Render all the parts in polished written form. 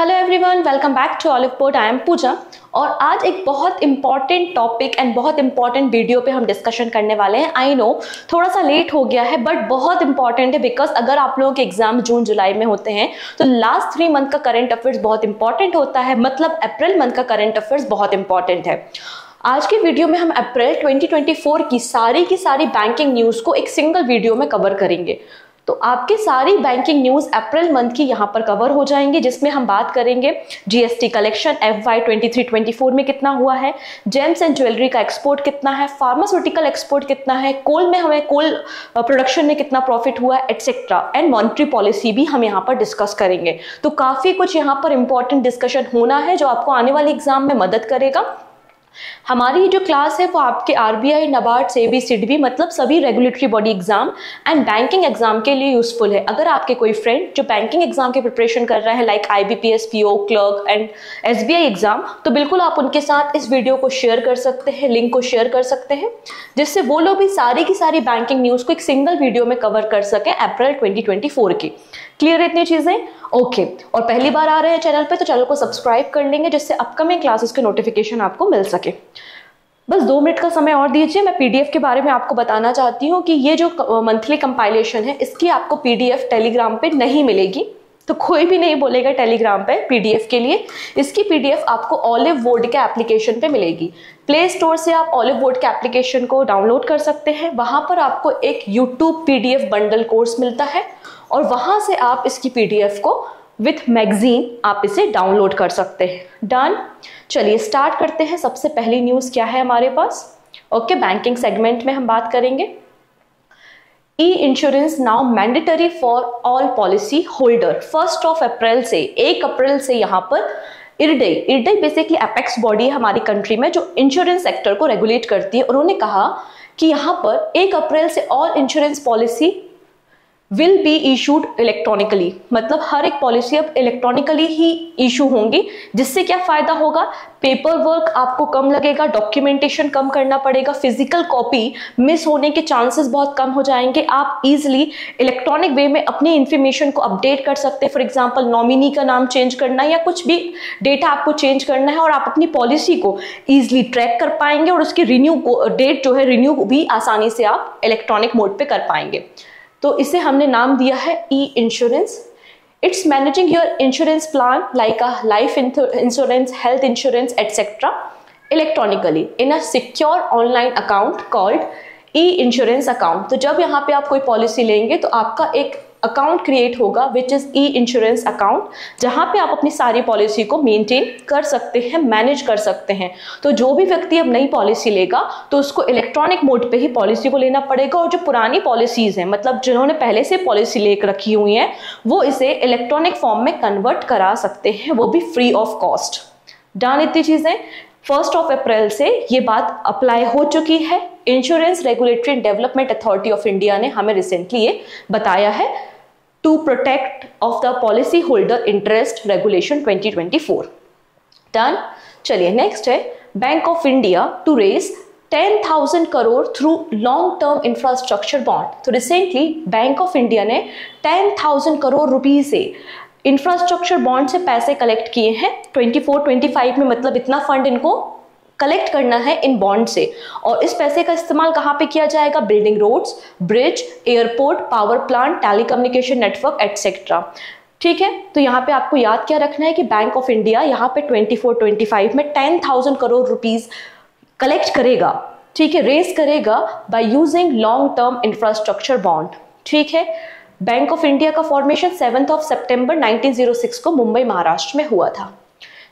Hello everyone, welcome back to Oliveboard. I am Puja और आज एक बहुत इंपॉर्टेंट टॉपिक एंड बहुत इंपॉर्टेंट वीडियो पे हम डिस्कशन करने वाले हैं। आई नो थोड़ा सा लेट हो गया है बट बहुत इंपॉर्टेंट है बिकॉज अगर आप लोगों के एग्जाम जून जुलाई में होते हैं तो लास्ट 3 मंथ का करंट अफेयर्स बहुत इंपॉर्टेंट होता है, मतलब अप्रैल मंथ का करंट अफेयर्स बहुत इंपॉर्टेंट है। आज के वीडियो में हम अप्रैल 2024 की सारी बैंकिंग न्यूज को एक सिंगल वीडियो में कवर करेंगे। तो आपके सारी बैंकिंग न्यूज अप्रैल मंथ की यहाँ पर कवर हो जाएंगे, जिसमें हम बात करेंगे जीएसटी कलेक्शन FY 23-24 में कितना हुआ है, जेम्स एंड ज्वेलरी का एक्सपोर्ट कितना है, फार्मास्यूटिकल एक्सपोर्ट कितना है, कोल में हमें कोल प्रोडक्शन में कितना प्रॉफिट हुआ है, एटसेट्रा। एंड मॉनेटरी पॉलिसी भी हम यहाँ पर डिस्कस करेंगे। तो काफी कुछ यहाँ पर इंपॉर्टेंट डिस्कशन होना है जो आपको आने वाले एग्जाम में मदद करेगा। हमारी जो क्लास है वो आपके RBI, NABARD, SEBI, SIDBI मतलब सभी regulatory body exam and banking exam के लिए यूजफुल है। अगर आपके कोई फ्रेंड जो बैंकिंग एग्जाम की प्रिपरेशन कर रहा है like IBPS, PO, clerk and SBI exam, तो बिल्कुल आप उनके साथ इस वीडियो को शेयर कर सकते हैं, लिंक को शेयर कर सकते हैं, जिससे वो लोग भी सारी की सारी बैंकिंग न्यूज को एक सिंगल वीडियो में कवर कर सकें अप्रैल 2024 की। क्लियर है इतनी चीजें? ओके। और पहली बार आ रहे हैं चैनल पे तो चैनल को सब्सक्राइब कर लेंगे जिससे अपकमिंग क्लासेस के नोटिफिकेशन आपको मिल सके। बस 2 मिनट का समय और दीजिए, मैं PDF के बारे में आपको बताना चाहती हूँ कि ये जो मंथली कंपाइलेशन है इसकी आपको PDF टेलीग्राम पे नहीं मिलेगी। तो कोई भी नहीं बोलेगा टेलीग्राम पे PDF के लिए। इसकी PDF आपको ऑलिव बोर्ड के एप्लीकेशन पे मिलेगी। प्ले स्टोर से आप ऑलिव बोर्ड के एप्लीकेशन को डाउनलोड कर सकते हैं। वहां पर आपको एक YouTube PDF बंडल कोर्स मिलता है और वहां से आप इसकी PDF को विथ मैगजीन आप इसे डाउनलोड कर सकते हैं। डन। चलिए स्टार्ट करते हैं। सबसे पहली न्यूज क्या है हमारे पास? ओके, बैंकिंग सेगमेंट में हम बात करेंगे। E insurance now mandatory for all policy holder. 1 अप्रैल से 1 अप्रैल से यहाँ पर IRDAI बेसिकली एपेक्स बॉडी है हमारी कंट्री में जो इंश्योरेंस सेक्टर को रेगुलेट करती है। उन्होंने कहा कि यहाँ पर 1 अप्रैल से all insurance policy will be issued electronically, मतलब हर एक पॉलिसी अब इलेक्ट्रॉनिकली ही इशू होंगी, जिससे क्या फायदा होगा? पेपर वर्क आपको कम लगेगा, डॉक्यूमेंटेशन कम करना पड़ेगा, फिजिकल कॉपी मिस होने के चांसेस बहुत कम हो जाएंगे। आप इजीली इलेक्ट्रॉनिक वे में अपनी इंफॉर्मेशन को अपडेट कर सकते हैं। फॉर एग्जांपल नॉमिनी का नाम चेंज करना है या कुछ भी डेटा आपको चेंज करना है और आप अपनी पॉलिसी को इजीली ट्रैक कर पाएंगे और उसकी रिन्यू डेट जो है रिन्यू भी आसानी से आप इलेक्ट्रॉनिक मोड पे कर पाएंगे। तो इसे हमने नाम दिया है e insurance. It's managing your insurance plan like a life insurance, health insurance etcetera electronically in a secure online account called e insurance account. तो जब यहाँ पे आप कोई पॉलिसी लेंगे तो आपका एक अकाउंट क्रिएट होगा which is E insurance account, जहां पे आप अपनी सारी पॉलिसी को मेंटेन कर सकते हैं, मैनेज कर सकते हैं। तो जो भी व्यक्ति अब नई पॉलिसी लेगा तो उसको इलेक्ट्रॉनिक मोड पे ही पॉलिसी को लेना पड़ेगा और जो पुरानी पॉलिसीज हैं, मतलब जिन्होंने पहले से पॉलिसी लेकर रखी हुई है, वो इसे इलेक्ट्रॉनिक फॉर्म में कन्वर्ट करा सकते हैं, वो भी फ्री ऑफ कॉस्ट। डन इतनी चीजें। 1 अप्रैल से ये बात अप्लाई हो चुकी है। Insurance regulatory and development authority of India ने हमें रिसेंटली ये बताया है to protect of the policy holder interest regulation 2024। Done. चलिए नेक्स्ट है bank of India to raise 10,000 crore through long term infrastructure bond. तो रिसेंटली बैंक ऑफ इंडिया ने 10,000 crore rupees से इंफ्रास्ट्रक्चर बॉन्ड से पैसे कलेक्ट किए हैं 24-25 में, मतलब इतना फंड इनको कलेक्ट करना है इन बॉन्ड से। और इस पैसे का इस्तेमाल कहाँ पे किया जाएगा? Building roads, bridge, airport, power plant, telecommunication network etcetera. ठीक है, तो यहाँ पे आपको याद क्या रखना है कि बैंक ऑफ इंडिया यहाँ पे 24-25 में 10,000 करोड़ रुपीज कलेक्ट करेगा, ठीक है, रेज करेगा by using long term infrastructure bond. ठीक है, बैंक ऑफ इंडिया का फॉर्मेशन 7 सितंबर 1906 को मुंबई महाराष्ट्र में हुआ था।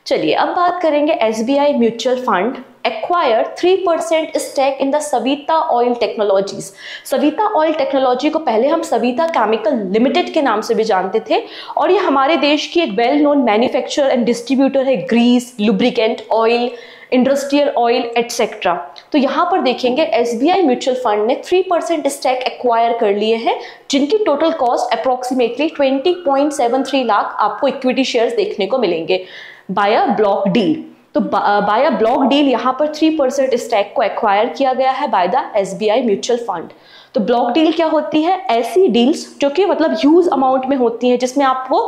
चलिए अब बात करेंगे SBI mutual fund acquire 3% stake in the Savita oil technologies. Savita oil technology को पहले हम सविता केमिकल लिमिटेड के नाम से भी जानते थे और ये हमारे देश की एक well known manufacturer and distributor है grease, lubricant oil, industrial oil etcetera. तो यहाँ पर देखेंगे SBI म्यूचुअल फंड ने 3% स्टेक एक्वायर कर लिए हैं, जिनकी टोटल कॉस्ट अप्रोक्सीमेटली 20.73 लाख आपको इक्विटी शेयर्स देखने को मिलेंगे बाय ब्लॉक डील। तो बाय ब्लॉक डील यहाँ पर 3% स्टैक को एक्वायर किया गया है by the SBI mutual fund. तो ब्लॉक डील क्या होती है? ऐसी डील्स जो कि मतलब ह्यूज अमाउंट में होती हैं, जिसमें आपको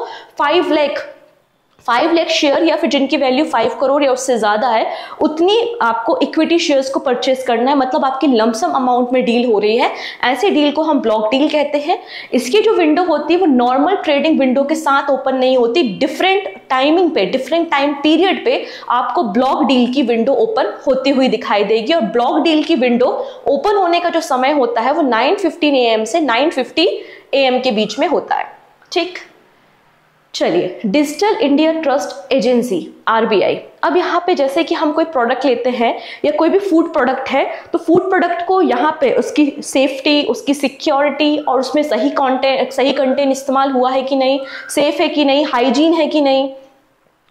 5 लाख शेयर या फिर जिनकी वैल्यू 5 करोड़ या उससे ज्यादा है, उतनी आपको इक्विटी शेयर्स को परचेस करना है, मतलब आपकी लमसम अमाउंट में डील हो रही है। ऐसे डील को हम ब्लॉक डील कहते हैं। इसकी जो विंडो होती है वो नॉर्मल ट्रेडिंग विंडो के साथ ओपन नहीं होती, डिफरेंट टाइमिंग पे, डिफरेंट टाइम पीरियड पे आपको ब्लॉक डील की विंडो ओपन होती हुई दिखाई देगी। और ब्लॉक डील की विंडो ओपन होने का जो समय होता है वो 9:15 AM से 9:50 AM के बीच में होता है। ठीक, चलिए, digital India trust agency RBI। अब यहाँ पे जैसे कि हम कोई प्रोडक्ट लेते हैं या कोई भी फूड प्रोडक्ट है, तो फूड प्रोडक्ट को यहाँ पे उसकी सेफ्टी, उसकी सिक्योरिटी और उसमें सही कंटेंट इस्तेमाल हुआ है कि नहीं, सेफ है कि नहीं, हाइजीन है कि नहीं,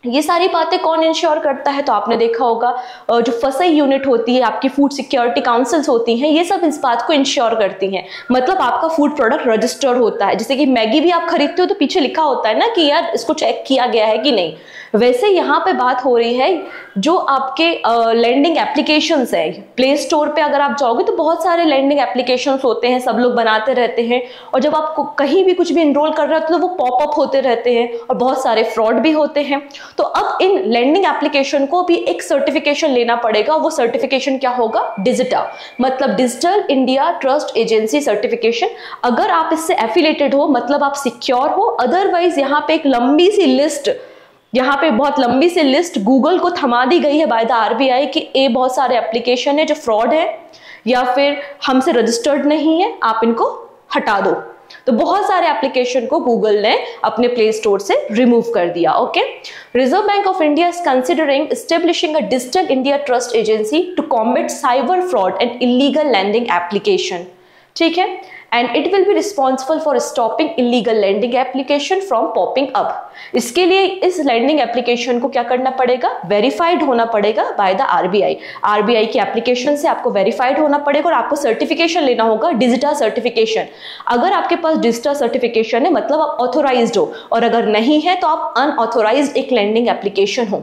ये सारी बातें कौन इंश्योर करता है? तो आपने देखा होगा जो फसई यूनिट होती है, आपकी फूड सिक्योरिटी काउंसिल्स होती हैं, ये सब इस बात को इंश्योर करती हैं। मतलब आपका फूड प्रोडक्ट रजिस्टर्ड होता है। जैसे कि मैगी भी आप खरीदते हो तो पीछे लिखा होता है ना कि यार इसको चेक किया गया है कि नहीं। वैसे यहाँ पे बात हो रही है जो आपके लैंडिंग एप्लीकेशंस है, प्ले स्टोर पे अगर आप जाओगे तो बहुत सारे लैंडिंग एप्लीकेशंस होते हैं, सब लोग बनाते रहते हैं, और जब आप कहीं भी कुछ भी इनरोल कर रहे होते हो तो वो पॉपअप होते रहते हैं और बहुत सारे फ्रॉड भी होते हैं। तो अब इन लैंडिंग एप्लीकेशन को भी एक सर्टिफिकेशन लेना पड़ेगा। वो सर्टिफिकेशन क्या होगा? डिजिटा, मतलब digital India trust agency certification. अगर आप इससे एफिलेटेड हो मतलब आप सिक्योर हो, अदरवाइज यहाँ पे एक लंबी सी लिस्ट, यहाँ पे बहुत लंबी सी लिस्ट गूगल को थमा दी गई है बाय द RBI कि ये बहुत सारे एप्लीकेशन है जो फ्रॉड है या फिर हमसे रजिस्टर्ड नहीं है, आप इनको हटा दो। तो बहुत सारे एप्लीकेशन को गूगल ने अपने प्ले स्टोर से रिमूव कर दिया। Okay, reserve bank of India is considering establishing a digital India trust agency to combat cyber fraud and illegal lending application. ठीक है, and it will be responsible for stopping illegal lending application from popping up. इसके लिए इस landing application को क्या करना पड़ेगा? Verified होना पड़ेगा बाय द RBI। RBI की एप्लीकेशन से आपको वेरीफाइड होना पड़ेगा और आपको सर्टिफिकेशन लेना होगा, डिजिटा सर्टिफिकेशन। अगर आपके पास डिजिटा सर्टिफिकेशन है मतलब आप ऑथोराइज्ड हो, और अगर नहीं है तो आप अनऑथोराइज्ड एक लैंडिंग एप्लीकेशन हो।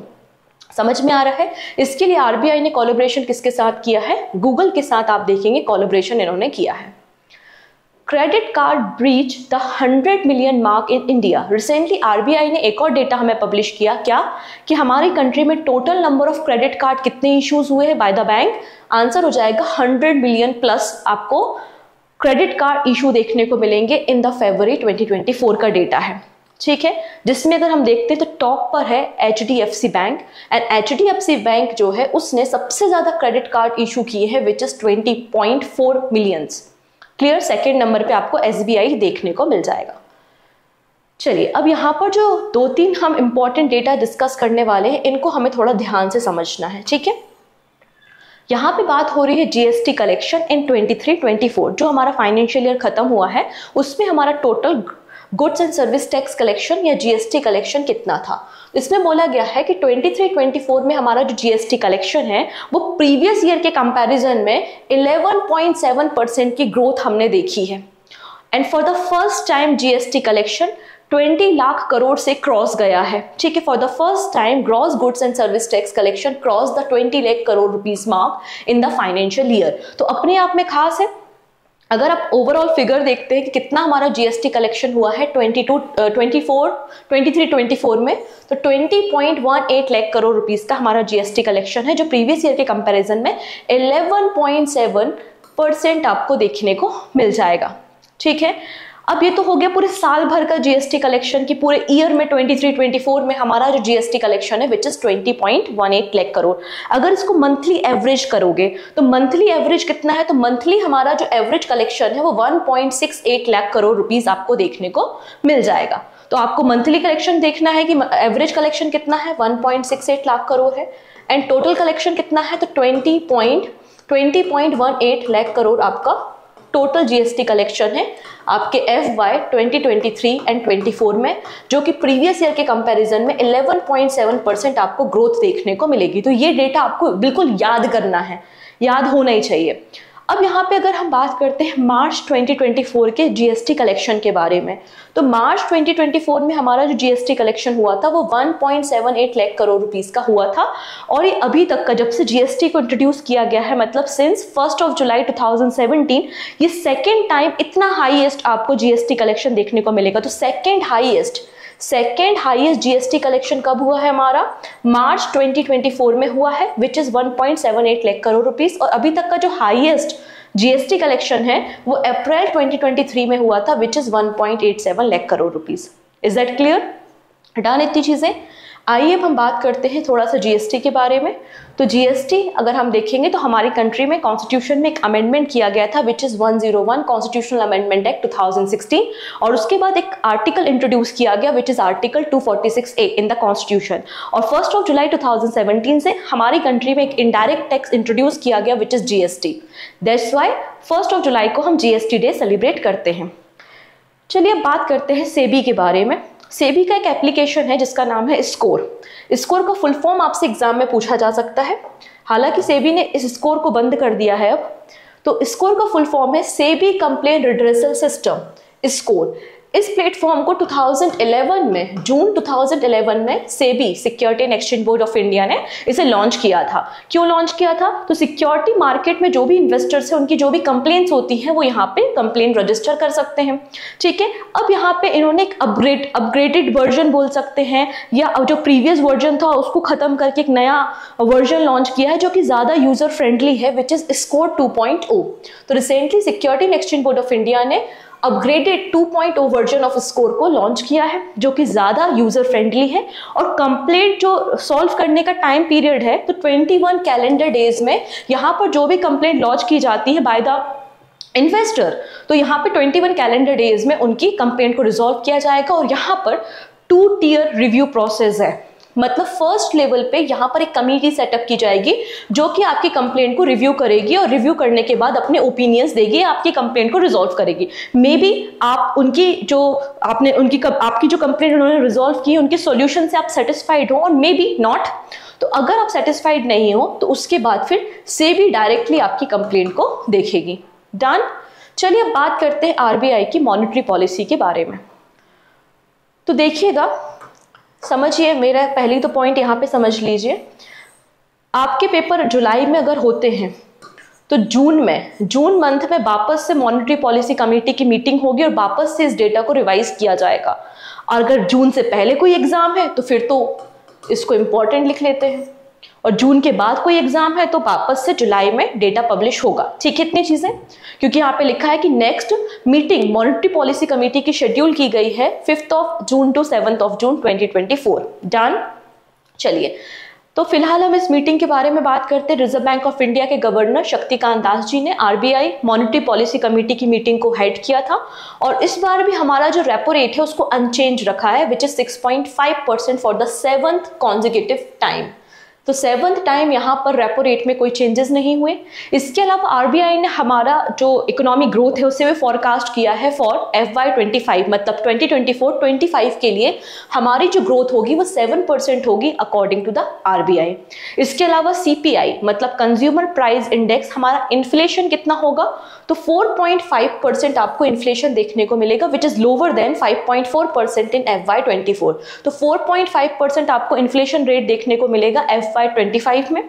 समझ में आ रहा है? इसके लिए RBI ने कोलैबोरेशन किसके साथ किया है? गूगल के साथ आप देखेंगे कोलैबोरेशन इन्होंने किया है। Credit card breach the 100 million mark in India. Recently RBI ने एक और डेटा हमें पब्लिश किया, क्या कि हमारी कंट्री में total number of credit card कितने इश्यूज हुए हैं बाय द बैंक? आंसर हो जाएगा 100 मिलियन प्लस आपको क्रेडिट कार्ड इशू देखने को मिलेंगे इन द February 2024 का डेटा है। ठीक है, जिसमें अगर हम देखते हैं तो टॉप पर है HDFC bank, and HDFC bank जो है उसने सबसे ज्यादा क्रेडिट कार्ड इशू किए हैं which is 20.4 millions. Clear, second number पे आपको SBI देखने को मिल जाएगा। चलिए, अब यहाँ पर जो 2-3 हम इंपॉर्टेंट डेटा डिस्कस करने वाले हैं, इनको हमें थोड़ा ध्यान से समझना है। ठीक है, यहाँ पे बात हो रही है GST कलेक्शन इन 23-24। जो हमारा फाइनेंशियल ईयर खत्म हुआ है उसमें हमारा total goods and service tax collection या GST कलेक्शन कितना था। इसमें बोला गया है कि 23-24 में हमारा जो GST कलेक्शन है वो प्रीवियस ईयर के कंपैरिजन में 11.7% की ग्रोथ हमने देखी है। And for the first time GST collection 20 lakh crore से क्रॉस गया है। ठीक है, for the first time gross goods and service tax collection cross the 20 lakh crore rupees mark in the financial year. तो अपने आप में खास है। अगर आप ओवरऑल फिगर देखते हैं कि कितना हमारा GST कलेक्शन हुआ है 23-24 में, तो 20.18 लाख करोड़ रुपीस का हमारा GST कलेक्शन है, जो प्रीवियस ईयर के कंपैरिजन में 11.7% आपको देखने को मिल जाएगा। ठीक है, अब ये तो हो गया पूरे साल भर का GST कलेक्शन की पूरे ईयर में 23-24 में हमारा जो GST कलेक्शन है विच इज 20.18 लाख करोड़। अगर इसको मंथली एवरेज करोगे तो मंथली एवरेज कितना है? तो मंथली हमारा जो एवरेज कलेक्शन है वो 1.68 लाख करोड़ रुपीस आपको देखने को मिल जाएगा। तो आपको मंथली कलेक्शन देखना है कि एवरेज कलेक्शन कितना है, 1.68 लाख करोड़ है, एंड टोटल कलेक्शन कितना है तो 20.18 लाख करोड़ आपका टोटल GST कलेक्शन है आपके FY 2023 एंड 24 में, जो कि प्रीवियस ईयर के कंपैरिजन में 11.7% आपको ग्रोथ देखने को मिलेगी। तो ये डेटा आपको बिल्कुल याद करना है, याद होना ही चाहिए। अब यहाँ पे अगर हम बात करते हैं मार्च 2024 के GST कलेक्शन के बारे में, तो मार्च 2024 में हमारा जो GST कलेक्शन हुआ था वो 1.78 लाख करोड़ रुपीस का हुआ था। और ये अभी तक का, जब से GST को इंट्रोड्यूस किया गया है, मतलब सिंस 1 जुलाई 2017, ये सेकेंड टाइम इतना हाईएस्ट आपको GST कलेक्शन देखने को मिलेगा। तो second highest second highest GST collection कब हुआ है हमारा? मार्च 2024 में हुआ है, which is 1.78 lakh crore rupees. और अभी तक का जो हाईएस्ट जीएसटी कलेक्शन है वो अप्रैल 2023 में हुआ था, which is 1.87 lakh crore rupees. Is that clear? Done इतनी चीजें। आइए अब हम बात करते हैं थोड़ा सा जीएसटी के बारे में। तो जीएसटी अगर हम देखेंगे तो हमारी कंट्री में कॉन्स्टिट्यूशन में एक अमेंडमेंट किया गया था, which is 101 constitutional amendment act 2016, और उसके बाद एक आर्टिकल इंट्रोड्यूस किया गया which is article 246A in the constitution. और 1 जुलाई 2017 से हमारी कंट्री में एक इनडायरेक्ट टैक्स इंट्रोड्यूस किया गया which is GST. That's why 1 जुलाई को हम जीएसटी डे सेलिब्रेट करते हैं। चलिए अब बात करते हैं सेबी के बारे में। सेबी का एक एप्लीकेशन है जिसका नाम है स्कोर। स्कोर का फुल फॉर्म आपसे एग्जाम में पूछा जा सकता है, हालांकि सेबी ने इस स्कोर को बंद कर दिया है अब। तो स्कोर का फुल फॉर्म है SEBI complaint redressal system score. इस प्लेटफॉर्म को 2011 में, जून 2011 में SEBI security and exchange board of India ने इसे लॉन्च किया था। क्यों लॉन्च किया था? तो सिक्योरिटी मार्केट में जो भी इन्वेस्टर्स हैं उनकी जो भी कंप्लेंट्स होती हैं वो यहाँ पे कंप्लेंट रजिस्टर कर सकते हैं। ठीक है, अब यहाँ पे इन्होंने एक अपग्रेडेड वर्जन बोल सकते हैं, या जो प्रीवियस वर्जन था उसको खत्म करके एक नया वर्जन लॉन्च किया है जो कि ज्यादा यूजर फ्रेंडली है, विच इज स्कोर 2.0। तो recently security and exchange board of India ने अपग्रेडेड 2.0 वर्जन ऑफ स्कोर को लॉन्च किया है, जो कि ज्यादा यूजर फ्रेंडली है। और कंप्लेंट जो सॉल्व करने का टाइम पीरियड है तो 21 कैलेंडर डेज में यहाँ पर जो भी कंप्लेंट लॉन्च की जाती है बाय द इन्वेस्टर, तो यहाँ पे 21 कैलेंडर डेज में उनकी कंप्लेंट को रिजॉल्व किया जाएगा। और यहाँ पर 2 टियर रिव्यू प्रोसेस है, मतलब फर्स्ट लेवल पे यहाँ पर एक कमेटी सेटअप की जाएगी जो कि आपकी कंप्लेंट को रिव्यू करेगी, और रिव्यू करने के बाद अपने ओपिनियंस देगी, आपकी कंप्लेंट को रिजॉल्व करेगी। मे बी आप उनकी जो आपकी जो कंप्लेंट उन्होंने रिजॉल्व की उनके सॉल्यूशन से आप सेटिस्फाइड हो, और मे बी नॉट। तो अगर आप सेटिस्फाइड नहीं हो तो उसके बाद फिर सेबी डायरेक्टली आपकी कंप्लेंट को देखेगी। डन। चलिए अब बात करते हैं आरबीआई की मॉनेटरी पॉलिसी के बारे में। तो देखिएगा, समझिए, मेरा पहली तो पॉइंट यहाँ पे समझ लीजिए, आपके पेपर जुलाई में अगर होते हैं तो जून मंथ में वापस से मॉनेटरी पॉलिसी कमेटी की मीटिंग होगी और वापस से इस डेटा को रिवाइज किया जाएगा। और अगर जून से पहले कोई एग्जाम है तो फिर तो इसको इंपॉर्टेंट लिख लेते हैं, और जून के बाद कोई एग्जाम है तो वापस से जुलाई में डेटा पब्लिश होगा। ठीक है, इतनी चीजें, क्योंकि यहाँ पे लिखा है कि next meeting monetary policy committee की शेड्यूल की गई है 5 जून टू 7 जून 2024। डन। चलिए, तो फिलहाल हम इस मीटिंग के बारे में बात करते हैं। रिजर्व बैंक ऑफ इंडिया के गवर्नर शक्तिकांत दास जी ने आरबीआई मॉनेटरी पॉलिसी कमेटी की मीटिंग को हेड किया था, और इस बार भी हमारा जो रेपो रेट है उसको अनचेंज रखा है, which is 6.5% for the 7th consecutive time. तो 7th टाइम यहाँ पर रेपो रेट में कोई चेंजेस नहीं हुए। इसके अलावा आरबीआई ने हमारा जो इकोनॉमिक ग्रोथ है उससे भी फॉरकास्ट किया है फॉर FY25, मतलब 2024-25 के लिए हमारी जो ग्रोथ होगी वो 7% होगी अकॉर्डिंग टू द आरबीआई। इसके अलावा CPI मतलब कंज्यूमर प्राइस इंडेक्स, हमारा इन्फ्लेशन कितना होगा? तो 4.5% आपको इन्फ्लेशन देखने को मिलेगा, which is lower than 5.4% in FY24। तो 4.5% आपको इन्फ्लेशन रेट देखने को मिलेगा FY25 में।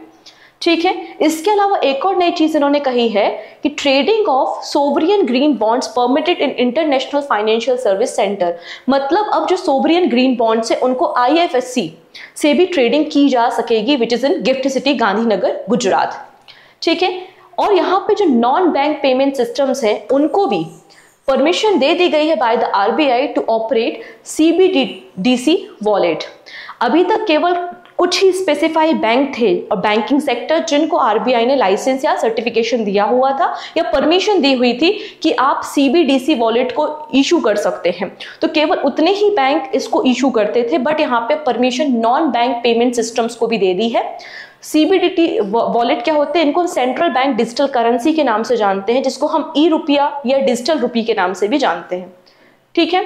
ठीक है, इसके अलावा एक और नई चीज इन्होंने कही है कि trading of sovereign green bonds permitted in international financial service centre, मतलब अब जो सोवरियन ग्रीन बॉन्ड्स है उनको IFSC से भी ट्रेडिंग की जा सकेगी, which is in gift city Gandhinagar Gujarat. ठीक है, और यहाँ पे जो नॉन बैंक पेमेंट सिस्टम्स हैं उनको भी परमिशन दे दी गई है by the RBI to operate CBDC wallet. अभी तक केवल कुछ ही स्पेसिफाई बैंक थे और बैंकिंग सेक्टर जिनको आरबीआई ने लाइसेंस या सर्टिफिकेशन दिया हुआ था या परमिशन दी हुई थी कि आप CBDC वॉलेट को इशू कर सकते हैं, तो केवल उतने ही बैंक इसको इशू करते थे। बट यहाँ पे permission non bank payment systems को भी दे दी है। CBDT वॉलेट क्या होते हैं? इनको सेंट्रल बैंक डिजिटल करेंसी के नाम से जानते हैं, जिसको हम ई-रुपया या डिजिटल रुपी के नाम से भी जानते हैं। ठीक है,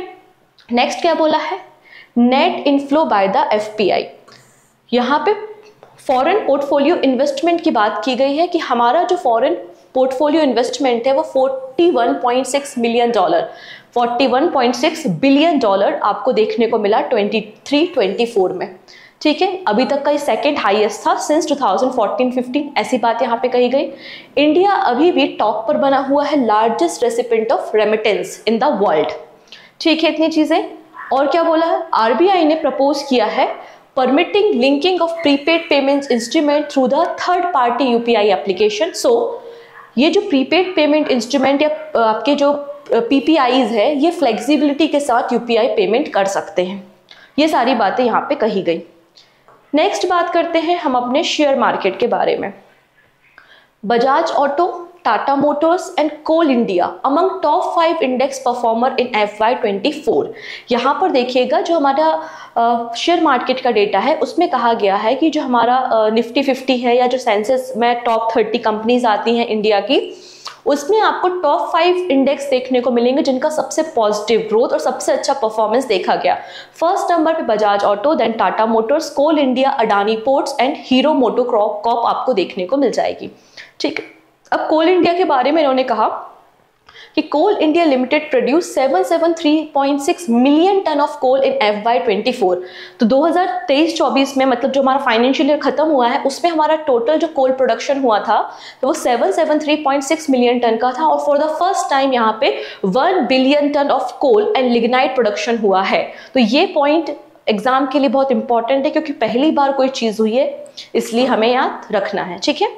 नेक्स्ट क्या बोला है? Net inflow by the FPI। यहाँ पे फॉरेन पोर्टफोलियो इन्वेस्टमेंट की बात की गई है कि हमारा जो फॉरेन पोर्टफोलियो इन्वेस्टमेंट है वो $41.6 बिलियन आपको देखने को मिला 23-24 में। ठीक है, अभी तक का ये सेकेंड हाईएस्ट था सिंस 2014-15, ऐसी बात यहाँ पे कही गई। इंडिया अभी भी टॉप पर बना हुआ है largest recipient of remittance in the world. ठीक है, इतनी चीजें। और क्या बोला है, आरबीआई ने प्रपोज किया है permitting linking of prepaid payments instrument through the third party UPI application. So ये जो प्रीपेड पेमेंट इंस्ट्रूमेंट या आपके जो पीपीआईज है, ये फ्लेक्सिबिलिटी के साथ यूपीआई पेमेंट कर सकते हैं। ये सारी बातें यहाँ पे कही गई। नेक्स्ट बात करते हैं हम अपने शेयर मार्केट के बारे में। Bajaj auto, Tata motors and coal India among top 5 index performer in FY24। यहाँ पर देखिएगा जो हमारा शेयर मार्केट का डेटा है उसमें कहा गया है कि जो हमारा निफ्टी 50 है या जो सेंसेस में टॉप 30 कंपनीज आती हैं इंडिया की, उसमें आपको टॉप 5 इंडेक्स देखने को मिलेंगे जिनका सबसे पॉजिटिव ग्रोथ और सबसे अच्छा परफॉर्मेंस देखा गया। फर्स्ट नंबर पे Bajaj auto, then Tata motors, coal India, Adani ports and Hero MotoCorp आपको देखने को मिल जाएगी। ठीक है, अब कोल इंडिया के बारे में इन्होंने कहा कि coal India limited produce 773.6 million ton of coal in FY24। तो 2023-24 में मतलब जो हमारा फाइनेंशियल ईयर खत्म हुआ है उसमें हमारा टोटल जो कोल प्रोडक्शन हुआ था तो वो 773.6 मिलियन टन का था, और फॉर द फर्स्ट टाइम यहाँ पे 1 billion ton of coal and lignite production हुआ है। तो ये पॉइंट एग्जाम के लिए बहुत इंपॉर्टेंट है क्योंकि पहली बार कोई चीज हुई है, इसलिए हमें याद रखना है। ठीक है,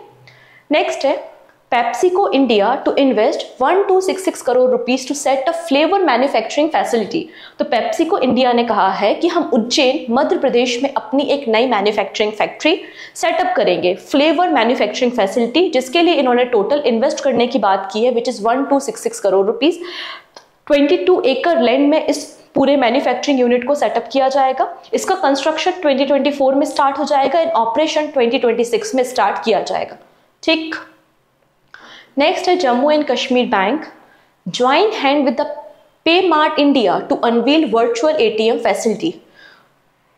नेक्स्ट है PepsiCo India to invest 1266 crore rupees to set a flavour manufacturing facility. तो पेप्सिको इंडिया ने कहा है कि हम उज्जैन मध्य प्रदेश में अपनी एक नई मैन्युफैक्चरिंग फैक्ट्री सेटअप करेंगे, फ्लेवर मैन्युफैक्चरिंग फैसिलिटी, जिसके लिए इन्होंने टोटल इन्वेस्ट करने की बात की है विच इज 1266 करोड़ रुपीस। 22 एकड़ लैंड में इस पूरे मैन्युफैक्चरिंग यूनिट को सेटअप किया जाएगा। इसका कंस्ट्रक्शन 2024 में स्टार्ट हो जाएगा एंड ऑपरेशन 2026 में स्टार्ट किया जाएगा। ठीक, नेक्स्ट है Jammu and Kashmir bank join hand with the pay mart India to unveil virtual ATM facility.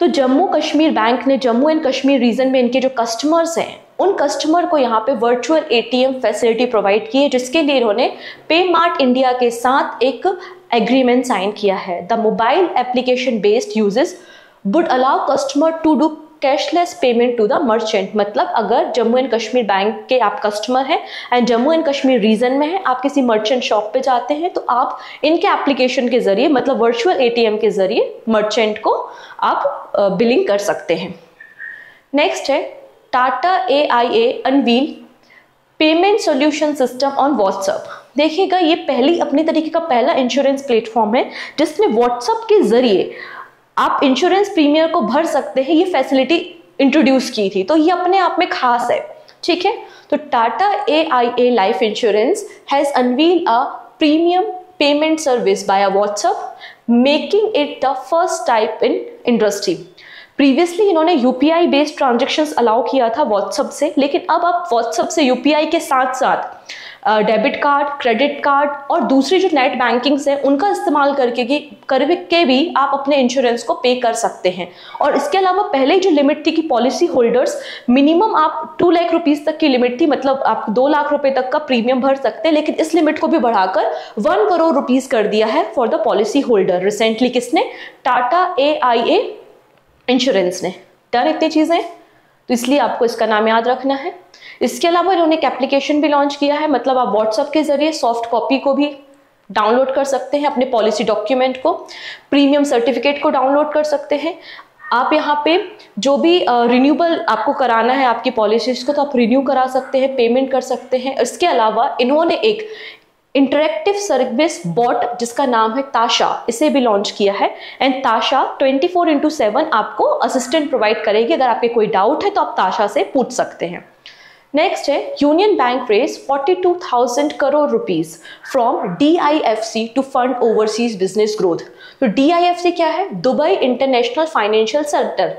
तो जम्मू कश्मीर बैंक ने जम्मू एंड कश्मीर रीजन में इनके जो कस्टमर्स हैं उन कस्टमर को यहाँ पे वर्चुअल ATM फैसिलिटी प्रोवाइड की है, जिसके लिए इन्होंने पे मार्ट इंडिया के साथ एक एग्रीमेंट साइन किया है। The mobile application based uses would allow customer to do cashless payment to the merchant. मतलब अगर जम्मू एंड कश्मीर बैंक के आप कस्टमर हैं and Jammu and Kashmir region में हैं, आप किसी मर्चेंट शॉप पे जाते हैं तो आप इनके एप्लीकेशन के जरिए मतलब वर्चुअल ATM के जरिए मर्चेंट को आप बिलिंग कर सकते हैं। नेक्स्ट है Tata AIA unveil payment solution system on WhatsApp. देखिएगा ये पहली अपनी तरीके का पहला इंश्योरेंस प्लेटफॉर्म है जिसमें व्हाट्सएप के जरिए आप इंश्योरेंस प्रीमियर को भर सकते हैं। ये फैसिलिटी इंट्रोड्यूस की थी, तो ये अपने आप में खास है। ठीक है, तो Tata AIA life insurance has unveil a premium payment service by WhatsApp, making it the first type in industry. Previously इन्होंने UPI बेस्ड ट्रांजेक्शन्स अलाउ किया था व्हाट्सएप से, लेकिन अब आप व्हाट्सएप से UPI के साथ साथ डेबिट कार्ड, क्रेडिट कार्ड और दूसरी जो नेट बैंकिंग्स हैं उनका इस्तेमाल करके भी आप अपने इंश्योरेंस को पे कर सकते हैं। और इसके अलावा पहले जो लिमिट थी कि पॉलिसी होल्डर्स मिनिमम आप 2 लाख रुपीस तक की लिमिट थी, मतलब आप 2 लाख रुपए तक का प्रीमियम भर सकते हैं, लेकिन इस लिमिट को भी बढ़ाकर 1 करोड़ रुपीस कर दिया है for the policy holder. Recently किसने? टाटा AIA इंश्योरेंस ने डन इतनी चीजें, तो इसलिए आपको इसका नाम याद रखना है। इसके अलावा इन्होंने एक एप्लीकेशन भी लॉन्च किया है, मतलब आप व्हाट्सएप के जरिए सॉफ्ट कॉपी को भी डाउनलोड कर सकते हैं, अपने पॉलिसी डॉक्यूमेंट को, प्रीमियम सर्टिफिकेट को डाउनलोड कर सकते हैं। आप यहाँ पे जो भी रिन्यूबल आपको कराना है आपकी पॉलिसीज को, तो आप रिन्यू करा सकते हैं, पेमेंट कर सकते हैं। इसके अलावा इन्होंने एक इंटरेक्टिव सर्विस बॉट जिसका नाम है ताशा, इसे भी लॉन्च किया है एंड ताशा 24/7 आपको असिस्टेंट प्रोवाइड करेगी। अगर आपके कोई डाउट है तो आप ताशा से पूछ सकते हैं। नेक्स्ट है union bank raise 42,000 crore rupees from DIFC to fund overseas business growth. तो DIFC क्या है? Dubai international financial centre.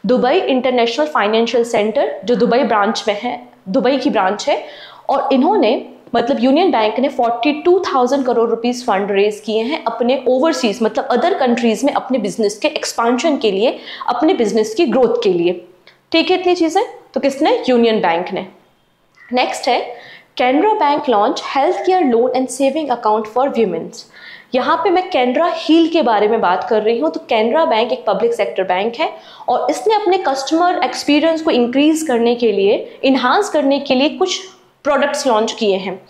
Dubai international financial centre जो दुबई ब्रांच में है, दुबई की ब्रांच है, और इन्होंने मतलब यूनियन बैंक ने 42,000 करोड़ रुपीस फंड रेज किए हैं अपने ओवरसीज मतलब अदर कंट्रीज में अपने बिजनेस के एक्सपांशन के लिए, अपने बिजनेस की ग्रोथ के लिए। ठीक है, इतनी चीजें तो किसने? यूनियन बैंक ने। नेक्स्ट है Canara bank launch health care loan and saving account for women's. यहाँ पे मैं कैनरा हील के बारे में बात कर रही हूँ। तो कैनरा बैंक एक पब्लिक सेक्टर बैंक है और इसने अपने कस्टमर एक्सपीरियंस को इंक्रीज करने के लिए, इन्हांस करने के लिए कुछ प्रोडक्ट्स लॉन्च किए हैं।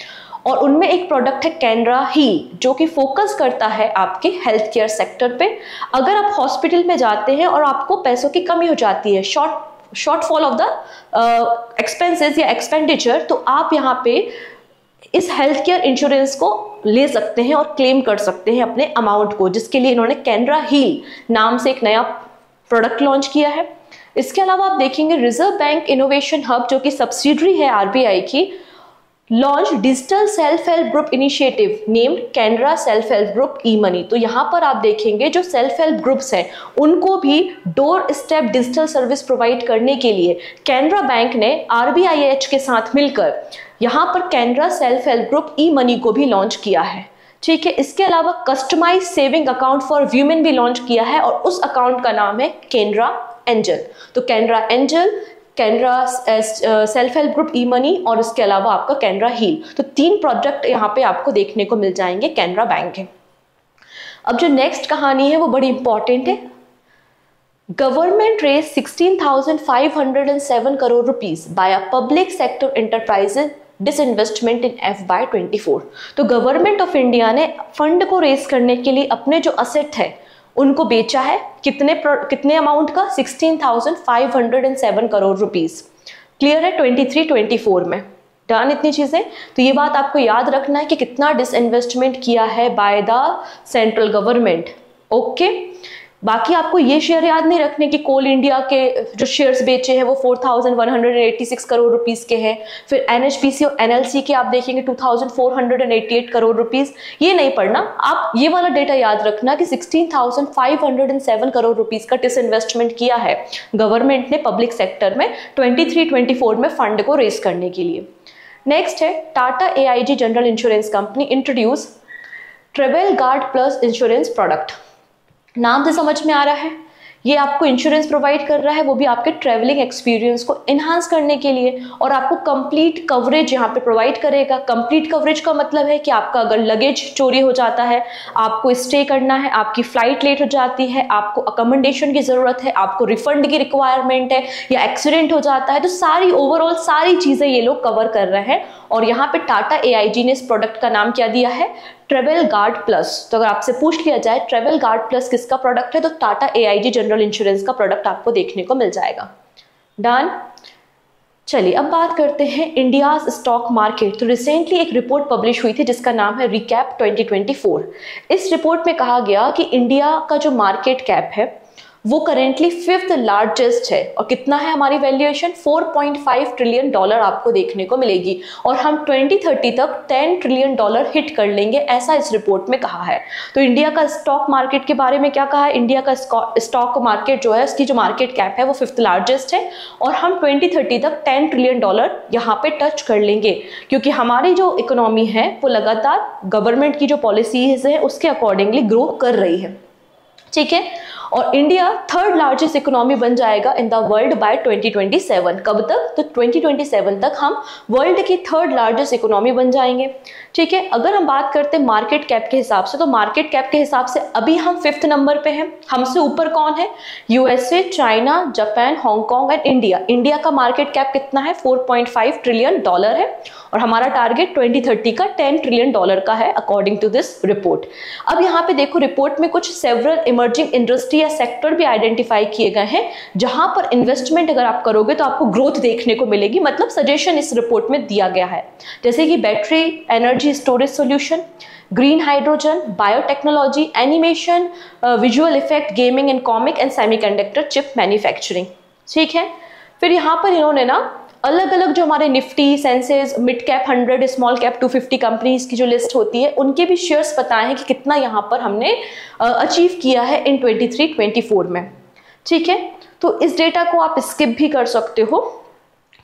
और उनमें एक प्रोडक्ट है कैनरा हील, जो कि फोकस करता है आपके हेल्थ केयर सेक्टर पे। अगर आप हॉस्पिटल में जाते हैं और आपको पैसों की कमी हो जाती है, शॉर्टफॉल ऑफ द एक्सपेंसेस या एक्सपेंडिचर, तो आप यहाँ पे इस हेल्थ केयर इंश्योरेंस को ले सकते हैं और क्लेम कर सकते हैं अपने अमाउंट को, जिसके लिए इन्होंने कैनरा हील नाम से एक नया प्रोडक्ट लॉन्च किया है। इसके अलावा आप देखेंगे रिजर्व बैंक इनोवेशन हब, जो कि सब्सिडरी है आरबीआई की, launch digital self help group initiative named Canara self help group e money. तो यहाँ पर आप देखेंगे जो सेल्फ हेल्प ग्रुप्स हैं उनको भी door step digital service provide करने के लिए कैनरा बैंक ने आरबीआईएच के साथ मिलकर यहाँ पर Canara self help group e money को भी लॉन्च किया है। ठीक है, इसके अलावा customize saving account for women भी लॉन्च किया है और उस अकाउंट का नाम है कैनरा एंजल। तो Canara angel, Canara self help group e money और इसके अलावा आपका कैनरा हील, तो 3 प्रोजेक्ट यहाँ पे आपको देखने को मिल जाएंगे कैनरा बैंक के। अब जो नेक्स्ट कहानी है वो बड़ी इंपॉर्टेंट है। Government raise 16,507 crore rupees by a public sector enterprises disinvestment in FY24। तो गवर्नमेंट ऑफ इंडिया ने फंड को रेज करने के लिए अपने जो असेट है उनको बेचा है। कितने अमाउंट का? 16,507 करोड़ रुपीस। क्लियर है? 23-24 में डन इतनी चीजें। तो ये बात आपको याद रखना है कि कितना डिसइन्वेस्टमेंट किया है by the central government. Okay, बाकी आपको ये शेयर याद नहीं रखने कि कोल इंडिया के जो शेयर्स बेचे हैं वो 4,186 करोड़ रुपीस के हैं। फिर NHPC और NLC के आप देखेंगे 2,488 करोड़ रुपीस। ये नहीं पढ़ना, आप ये वाला डेटा याद रखना कि 16,507 करोड़ रुपीस का डिसइन्वेस्टमेंट किया है गवर्नमेंट ने पब्लिक सेक्टर में 23-24 में फंड को रेज करने के लिए। नेक्स्ट है Tata AIG general insurance company introduce travel guard plus insurance product. नाम से समझ में आ रहा है, ये आपको इंश्योरेंस प्रोवाइड कर रहा है, वो भी आपके ट्रैवलिंग एक्सपीरियंस को इन्हांस करने के लिए, और आपको कंप्लीट कवरेज यहाँ पे प्रोवाइड करेगा। कंप्लीट कवरेज का मतलब है कि आपका अगर लगेज चोरी हो जाता है, आपको स्टे करना है, आपकी फ्लाइट लेट हो जाती है, आपको अकोमोडेशन की जरूरत है, आपको रिफंड की रिक्वायरमेंट है, या एक्सीडेंट हो जाता है, तो सारी ओवरऑल सारी चीजें ये लोग कवर कर रहे हैं। और यहाँ पे टाटा AIG ने इस प्रोडक्ट का नाम क्या दिया है? Travel guard plus. तो अगर आपसे पूछ लिया जाए ट्रेवल गार्ड प्लस किसका प्रोडक्ट है, तो टाटा AIG जनरल इंश्योरेंस का प्रोडक्ट आपको देखने को मिल जाएगा। डन। चलिए अब बात करते हैं इंडिया स्टॉक मार्केट। तो रिसेंटली एक रिपोर्ट पब्लिश हुई थी जिसका नाम है रिकैप 2024। इस रिपोर्ट में कहा गया कि इंडिया का जो मार्केट कैप है वो करेंटली 5th लार्जेस्ट है। और कितना है हमारी वैल्यूएशन? $4.5 ट्रिलियन आपको देखने को मिलेगी, और हम 2030 तक $10 ट्रिलियन हिट कर लेंगे, ऐसा इस रिपोर्ट में कहा है। तो इंडिया का स्टॉक मार्केट के बारे में क्या कहा है? इंडिया का स्टॉक मार्केट जो है, उसकी जो मार्केट कैप है वो 5th लार्जेस्ट है, और हम 2030 तक $10 ट्रिलियन यहाँ पे टच कर लेंगे, क्योंकि हमारी जो इकोनॉमी है वो लगातार गवर्नमेंट की जो पॉलिसीज है उसके अकॉर्डिंगली ग्रो कर रही है। ठीक है, और इंडिया 3rd लार्जेस्ट इकोनॉमी बन जाएगा इन द वर्ल्ड बाय 2027। कब तक? तो 2027 तक हम वर्ल्ड की 3rd लार्जेस्ट इकोनॉमी बन जाएंगे। ठीक है, अगर हम बात करते हैं मार्केट कैप के हिसाब से, तो मार्केट कैप के हिसाब से अभी हम 5th नंबर पे हैं। हमसे ऊपर कौन है? USA, China, Japan, Hong Kong and India. India का मार्केट कैप कितना है? $4.5 ट्रिलियन है, और हमारा टारगेट 2030 का $10 ट्रिलियन का है अकॉर्डिंग टू दिस रिपोर्ट। अब यहाँ पे देखो, रिपोर्ट में कुछ सेवरल इमर्जिंग इंडस्ट्री या सेक्टर भी आइडेंटिफाई किए गए हैं जहां पर इन्वेस्टमेंट अगर आप करोगे तो आपको ग्रोथ देखने को मिलेगी, मतलब सजेशन इस रिपोर्ट में दिया गया है। जैसे कि battery energy storage solution, green hydrogen, biotechnology, animation, visual effect, gaming and comic and semiconductor chip manufacturing. ठीक है, फिर यहाँ पर इन्होंने ना अलग अलग जो हमारे Nifty, senses, mid cap 100, small cap 250 companies की जो लिस्ट होती है उनके भी शेयर्स बताए हैं कि कितना यहाँ पर हमने अचीव किया है इन 23-24 में। ठीक है, तो इस डेटा को आप स्किप भी कर सकते हो,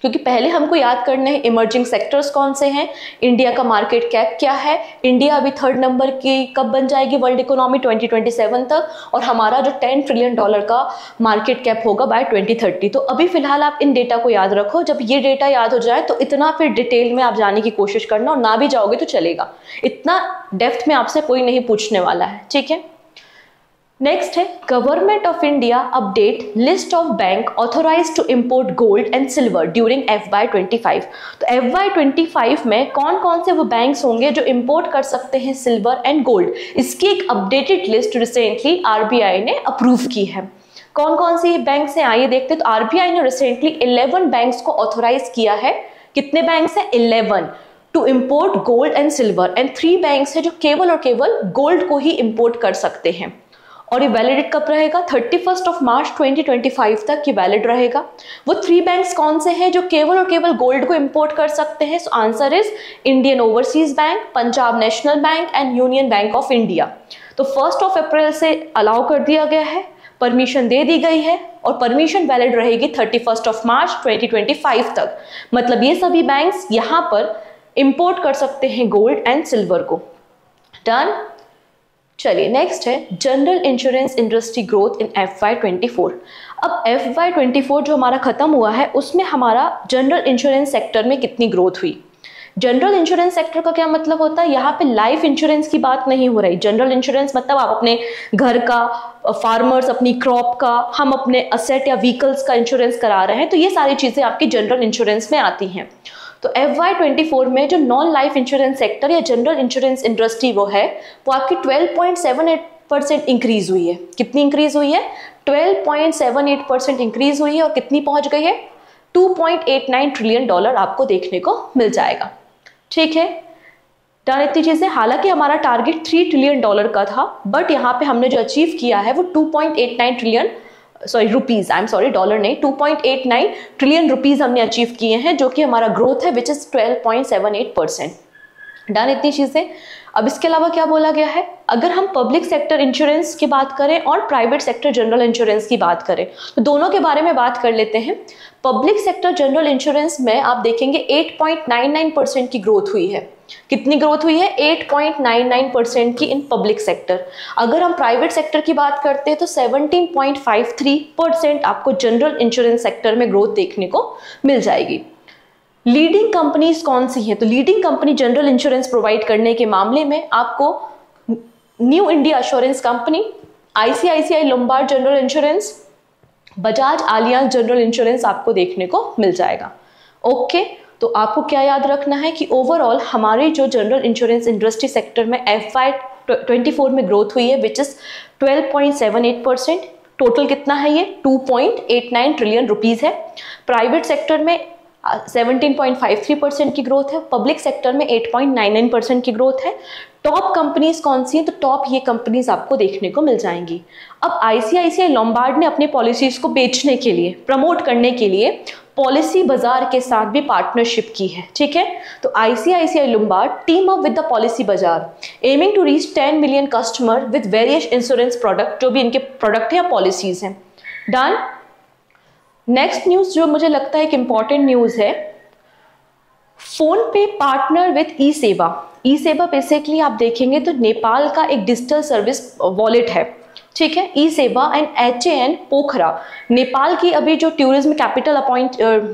क्योंकि पहले हमको याद करना है इमर्जिंग सेक्टर्स कौन से हैं, इंडिया का मार्केट कैप क्या है, इंडिया अभी 3rd नंबर की कब बन जाएगी वर्ल्ड इकोनॉमी 2027 तक, और हमारा जो $10 ट्रिलियन का मार्केट कैप होगा बाय 2030। तो अभी फिलहाल आप इन डेटा को याद रखो। जब ये डेटा याद हो जाए तो इतना फिर डिटेल में आप जाने की कोशिश करना, और ना भी जाओगे तो चलेगा, इतना डेप्थ में आपसे कोई नहीं पूछने वाला है। ठीक है, नेक्स्ट है government of India update list of bank authorized to import gold and silver during FY25। तो FY25 में कौन कौन से वो बैंक्स होंगे जो इंपोर्ट कर सकते हैं सिल्वर एंड गोल्ड, इसकी एक अपडेटेड लिस्ट रिसेंटली RBI ने अप्रूव की है। कौन कौन सी बैंक्स हैं आइए देखते हैं। तो RBI ने रिसेंटली 11 बैंक्स को ऑथोराइज किया है। कितने बैंक्स हैं? 11 to import gold and silver, and 3 banks हैं जो केवल और केवल गोल्ड को ही इंपोर्ट कर सकते हैं। और ये वैलिड कब रहेगा? 31 मार्च 2025 तक ये वैलिड रहेगा। वो 3 बैंक्स कौन से हैं जो केवल और केवल गोल्ड को इंपोर्ट कर सकते हैं? So answer is Indian overseas bank, Punjab national bank and union bank of India. तो 1 अप्रैल से अलाउ कर दिया गया है, परमिशन दे दी गई है और परमिशन वैलिड रहेगी 31 मार्च 2025 तक। मतलब ये सभी बैंक्स यहां पर इंपोर्ट कर सकते हैं गोल्ड एंड सिल्वर को। डन। चलिए नेक्स्ट है general insurance industry growth in FY24। अब FY24 जो हमारा खत्म हुआ है उसमें हमारा जनरल इंश्योरेंस सेक्टर में कितनी ग्रोथ हुई। जनरल इंश्योरेंस सेक्टर का क्या मतलब होता है? यहाँ पे लाइफ इंश्योरेंस की बात नहीं हो रही। जनरल इंश्योरेंस मतलब आप अपने घर का, फार्मर्स अपनी क्रॉप का, हम अपने असेट या व्हीकल्स का इंश्योरेंस करा रहे हैं, तो ये सारी चीजें आपकी जनरल इंश्योरेंस में आती हैं। तो FY24 में जो नॉन लाइफ इंश्योरेंस सेक्टर या जनरल इंश्योरेंस इंडस्ट्री वो आपकी 12.78% इंक्रीज हुई है। कितनी इंक्रीज हुई है? 12.78% इंक्रीज हुई है और कितनी पहुंच गई है? $2.89 ट्रिलियन आपको देखने को मिल जाएगा। ठीक है, डन। इतनी चीजें, हालांकि हमारा टारगेट $3 ट्रिलियन का था, बट यहाँ पे हमने जो अचीव किया है वो 2.89 ट्रिलियन रुपीज, डॉलर नहीं, 2.89 ट्रिलियन रुपीज हमने अचीव किए हैं, जो कि हमारा ग्रोथ है विच इज 12.78%। डन। इतनी चीजें। अब इसके अलावा क्या बोला गया है? अगर हम पब्लिक सेक्टर इंश्योरेंस की बात करें और प्राइवेट सेक्टर जनरल इंश्योरेंस की बात करें तो दोनों के बारे में बात कर लेते हैं। पब्लिक सेक्टर जनरल इंश्योरेंस में आप देखेंगे 8.99% की ग्रोथ हुई है। कितनी ग्रोथ हुई है? 8.99% की इन पब्लिक सेक्टर। अगर हम प्राइवेट सेक्टर की बात करते हैं तो 17.53% आपको जनरल इंश्योरेंस सेक्टर में ग्रोथ देखने को मिल जाएगी। लीडिंग कंपनीज कौन सी हैं? तो leading company general insurance provide करने के मामले में आपको new India assurance company, ICICI Lombard general insurance, Bajaj Allianz general insurance आपको देखने को मिल जाएगा। ओके, तो आपको क्या याद रखना है कि ओवरऑल हमारी जो जनरल इंश्योरेंस इंडस्ट्री सेक्टर में FY24 में ग्रोथ हुई है विच इज 12.78%। टोटल कितना है ये? 2.89 ट्रिलियन रुपीज है। प्राइवेट सेक्टर में 17.53% की ग्रोथ है, पब्लिक सेक्टर में 8.99% की ग्रोथ है। टॉप कंपनीज कौन सी हैं? तो टॉप ये कंपनीज आपको देखने को मिल जाएंगी। अब ICICI लोम्बार्ड ने अपने पॉलिसीज को बेचने के लिए, प्रमोट करने के लिए पॉलिसी बाजार के साथ भी पार्टनरशिप की है। ठीक है, तो ICICI Lombard team up with the policy Bazaar aiming to reach 10 million customer with various insurance product, जो भी इनके प्रोडक्ट है या पॉलिसीज हैं। डन। नेक्स्ट न्यूज जो मुझे लगता है एक इंपॉर्टेंट न्यूज है, फोन पे पार्टनर विद ई सेवा। ई सेवा बेसिकली आप देखेंगे तो नेपाल का एक डिजिटल सर्विस वॉलेट है। ठीक है, ई सेवा एंड HAN पोखरा, नेपाल की अभी जो टूरिज्म कैपिटल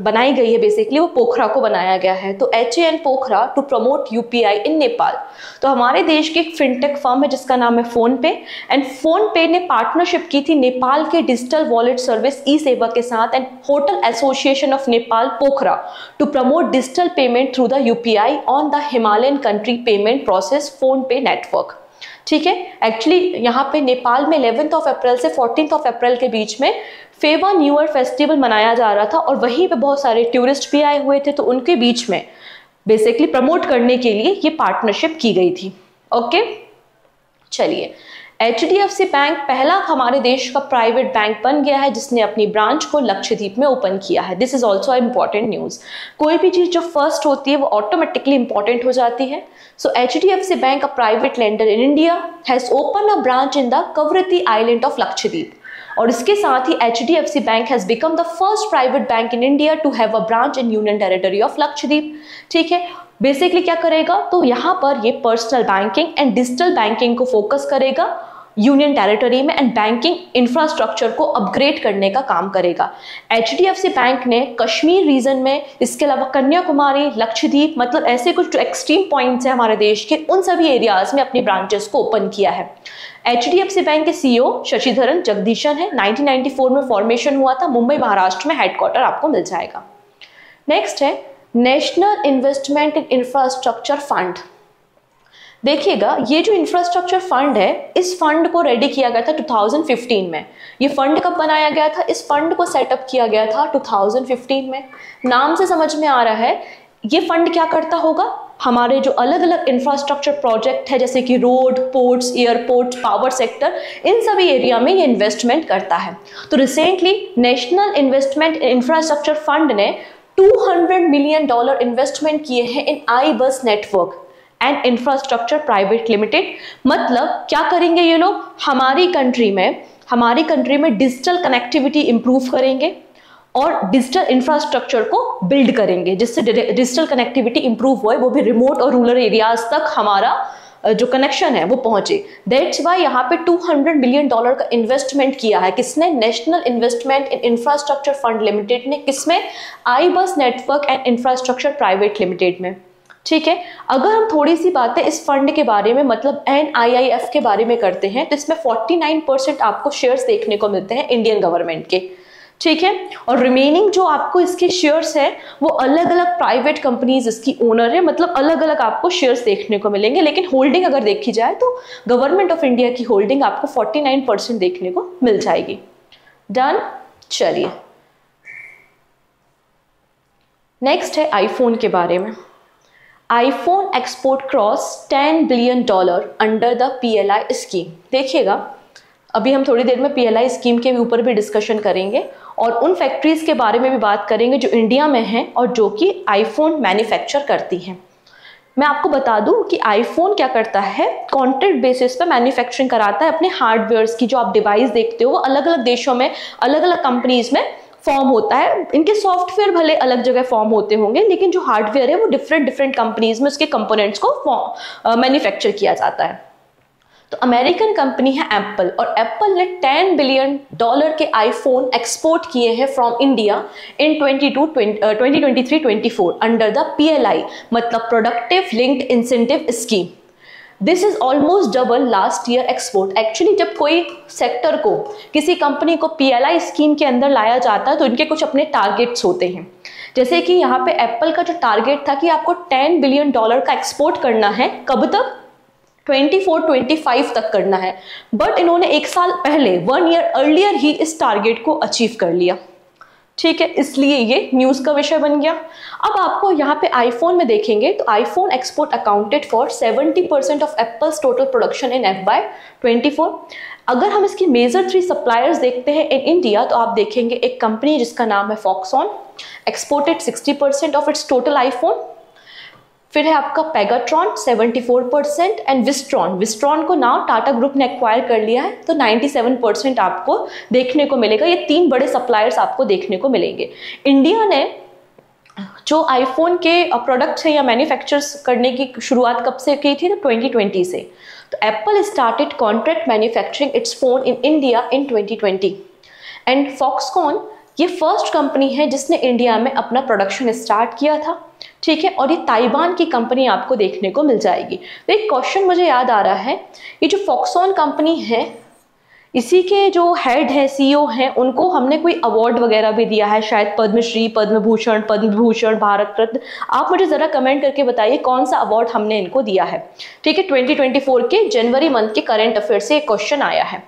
बनाई गई है बेसिकली वो पोखरा को बनाया गया है। तो HAN Pokhara to promote UPI in Nepal. तो हमारे देश की एक फिनटेक फर्म है जिसका नाम है फोन पे, एंड फोन पे ने पार्टनरशिप की थी नेपाल के डिजिटल वॉलेट सर्विस ई सेवा के साथ and hotel association of Nepal Pokhara to promote digital payment through the UPI on the Himalayan country payment process PhonePe network. ठीक है, एक्चुअली यहाँ पे नेपाल में 11 अप्रैल से 14 अप्रैल के बीच में फेवा न्यू ईयर फेस्टिवल मनाया जा रहा था और वहीं पे बहुत सारे टूरिस्ट भी आए हुए थे, तो उनके बीच में बेसिकली प्रमोट करने के लिए ये पार्टनरशिप की गई थी। ओके, चलिए, HDFC बैंक पहला हमारे देश का प्राइवेट बैंक बन गया है जिसने अपनी ब्रांच को लक्षद्वीप में ओपन किया है। This is also important news. कोई भी चीज जो फर्स्ट होती है वो ऑटोमेटिकली इंपॉर्टेंट हो जाती है। So HDFC bank, a private lender in India, has open a branch in the Kavaratti island of Lakshadweep. और इसके साथ ही HDFC bank has become the first private bank in India to have a branch in union territory of Lakshadweep. ठीक है, basically क्या करेगा, तो यहाँ पर ये personal banking and digital banking को फोकस करेगा। यूनियन टेरिटरी में एंड बैंकिंग इंफ्रास्ट्रक्चर को अपग्रेड करने का काम करेगा। HDFC बैंक ने कश्मीर रीजन में, इसके अलावा कन्याकुमारी, लक्षद्वीप, मतलब ऐसे कुछ जो एक्सट्रीम पॉइंट्स हैं हमारे देश के, उन सभी एरियाज में अपनी ब्रांचेस को ओपन किया है। HDFC बैंक के CEO शशिधरन जगदीशन है। 1994 में फॉर्मेशन हुआ था। मुंबई महाराष्ट्र में हेडक्वार्टर आपको मिल जाएगा। नेक्स्ट है national investment in infrastructure fund. देखिएगा, ये जो इंफ्रास्ट्रक्चर फंड है, इस फंड को रेडी किया गया था 2015 में। ये फंड कब बनाया गया था? इस फंड को सेटअप किया गया था 2015 में। नाम से समझ में आ रहा है ये फंड क्या करता होगा, हमारे जो अलग अलग इंफ्रास्ट्रक्चर प्रोजेक्ट है जैसे कि road, ports, airports, power sector, इन सभी एरिया में ये इन्वेस्टमेंट करता है। तो recently national investment in infrastructure fund ने $200 मिलियन इन्वेस्टमेंट किए हैं in iBus network and infrastructure private limited. मतलब क्या करेंगे ये लोग, हमारी कंट्री में डिजिटल कनेक्टिविटी इंप्रूव करेंगे और डिजिटल इंफ्रास्ट्रक्चर को बिल्ड करेंगे, जिससे डिजिटल कनेक्टिविटी इंप्रूव होए, वो भी रिमोट और रूरल एरियाज तक हमारा जो कनेक्शन है वो पहुंचे। दैट्स वाई यहाँ पे $200 मिलियन का इन्वेस्टमेंट किया है। किसने? National investment in infrastructure fund limited ने। किसमें? iBus network and infrastructure private limited में। ठीक है, अगर हम थोड़ी सी बातें इस फंड के बारे में, मतलब NIIF के बारे में करते हैं, तो इसमें 49% आपको शेयर्स देखने को मिलते हैं इंडियन गवर्नमेंट के। ठीक है, और रिमेनिंग जो आपको इसके शेयर्स हैं वो अलग अलग प्राइवेट कंपनीज इसकी ओनर है, मतलब अलग अलग आपको शेयर्स देखने को मिलेंगे। लेकिन होल्डिंग अगर देखी जाए तो गवर्नमेंट ऑफ इंडिया की होल्डिंग आपको 49% देखने को मिल जाएगी। डन। चलिए नेक्स्ट है आईफोन के बारे में। IPhone export cross $10 billion under the PLI scheme. देखिएगा, अभी हम थोड़ी देर में PLI स्कीम के ऊपर भी डिस्कशन करेंगे और उन फैक्ट्रीज के बारे में भी बात करेंगे जो इंडिया में हैं और जो कि आईफोन मैन्युफैक्चर करती हैं। मैं आपको बता दूं कि आईफोन क्या करता है, कॉन्ट्रैक्ट बेसिस पे मैन्युफैक्चरिंग कराता है अपने हार्डवेयर्स की। जो आप डिवाइस देखते हो वो अलग अलग देशों में, अलग अलग कंपनीज में फॉर्म होता है। इनके सॉफ्टवेयर भले अलग जगह फॉर्म होते होंगे, लेकिन जो हार्डवेयर है वो डिफरेंट कंपनीज में उसके कंपोनेंट्स को मैन्युफैक्चर किया जाता है। तो अमेरिकन कंपनी है एप्पल, और एप्पल ने $10 बिलियन के आईफोन एक्सपोर्ट किए हैं from India in 2023-24 under the PLI, मतलब productive linked incentive scheme. This is almost double last year export. Actually जब कोई सेक्टर को, किसी कंपनी को PLI स्कीम के अंदर लाया जाता है तो इनके कुछ अपने टारगेट्स होते हैं। जैसे कि यहाँ पे एप्पल का जो टारगेट था कि आपको $10 बिलियन का एक्सपोर्ट करना है, कब तक? 24-25 तक करना है। बट इन्होंने एक साल पहले, 1 ईयर अर्लियर ही इस टारगेट को अचीव कर लिया। ठीक है, इसलिए ये न्यूज का विषय बन गया। अब आपको यहाँ पे आईफोन में देखेंगे तो iPhone export accounted for 70% of apples total production in FY24। अगर हम इसकी मेजर 3 सप्लायर्स देखते हैं इन इंडिया तो आप देखेंगे एक कंपनी जिसका नाम है Foxconn, exported 60% of its total iPhone. फिर है आपका पेगाट्रॉन 74% एंड विस्ट्रॉन को नाउ टाटा ग्रुप ने एक्वायर कर लिया है, तो 97% आपको देखने को मिलेगा। ये 3 बड़े सप्लायर्स आपको देखने को मिलेंगे। इंडिया ने जो आईफोन के प्रोडक्ट्स हैं या मैन्युफैक्चर्स करने की शुरुआत कब से की थी? तो 2020 से। तो Apple started contract manufacturing it's phone in India in 2020 and Foxconn ये फर्स्ट कंपनी है जिसने इंडिया में अपना प्रोडक्शन स्टार्ट किया था। ठीक है, और ये ताइवान की कंपनी आपको देखने को मिल जाएगी। तो एक क्वेश्चन मुझे याद आ रहा है, ये जो फॉक्सकॉन कंपनी है इसी के जो हेड है, CEO हैं, उनको हमने कोई अवार्ड वगैरह भी दिया है, शायद पद्मश्री, पद्म भूषण, भारत रत्न। आप मुझे जरा कमेंट करके बताइए कौन सा अवार्ड हमने इनको दिया है। ठीक है, 2024 के जनवरी मंथ के करंट अफेयर से एक क्वेश्चन आया है।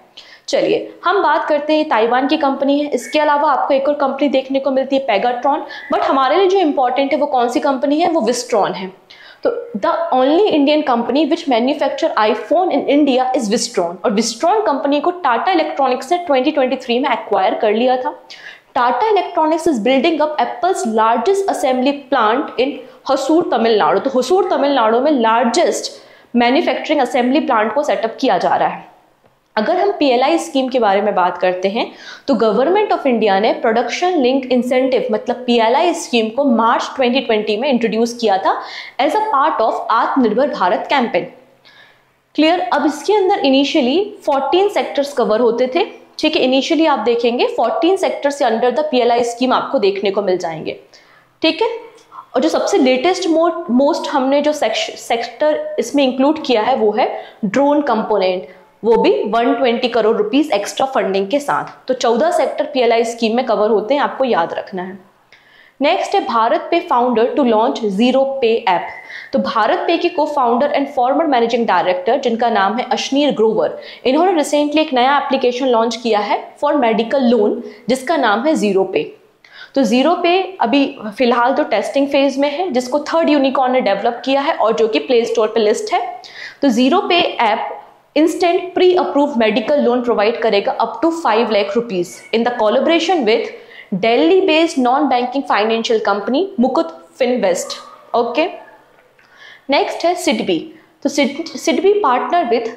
चलिए हम बात करते हैं, ताइवान की कंपनी है। इसके अलावा आपको एक और कंपनी देखने को मिलती है पेगाट्रॉन, बट हमारे लिए जो इंपॉर्टेंट है वो कौन सी कंपनी है? वो विस्ट्रॉन है। तो the only Indian company which manufacture iPhone in India is Wistron, और विस्ट्रॉन कंपनी को टाटा इलेक्ट्रॉनिक्स ने 2023 में एक्वायर कर लिया था। Tata electronics is building up Apple's largest assembly plant in Hosur Tamil Nadu. तो हसूर तमिलनाडु में लार्जेस्ट मैन्युफैक्चरिंग असेंबली प्लांट को सेटअप किया जा रहा है। अगर हम PLI स्कीम के बारे में बात करते हैं तो गवर्नमेंट ऑफ इंडिया ने प्रोडक्शन लिंक्ड इंसेंटिव मतलब PLI स्कीम को मार्च 2020 में इंट्रोड्यूस किया था एज अ पार्ट ऑफ आत्मनिर्भर भारत कैंपेन। क्लियर। अब इसके अंदर इनिशियली 14 सेक्टर्स कवर होते थे, ठीक है। इनिशियली आप देखेंगे 14 सेक्टर से अंडर द PLI स्कीम आपको देखने को मिल जाएंगे, ठीक है। और जो सबसे लेटेस्ट मोस्ट हमने जो सेक्टर इसमें इंक्लूड किया है वो है ड्रोन कंपोनेंट, वो भी 120 करोड़ रुपीस एक्स्ट्रा फंडिंग के साथ। तो 14 सेक्टर PLI स्कीम में कवर होते हैं, आपको याद रखना है। नेक्स्ट है भारत पे founder to launch zero pay app. तो भारत पे के को founder and farmer managing director जिनका नाम है अश्नीर ग्रोवर, इन्होंने रिसेंटली एक नया एप्लीकेशन लॉन्च किया है फॉर मेडिकल लोन जिसका नाम है जीरो पे। तो जीरो पे अभी फिलहाल तो टेस्टिंग फेज में है, जिसको थर्ड यूनिकॉर्न ने डेवलप किया है और जो कि प्ले स्टोर पे लिस्ट है। तो zero pay app instant pre approve medical loan provide करेगा up to 5 lakh rupees in the collaboration with Delhi based non-banking financial company Mukut Finvest. Okay. Next है SIDBI. तो SIDBI partner with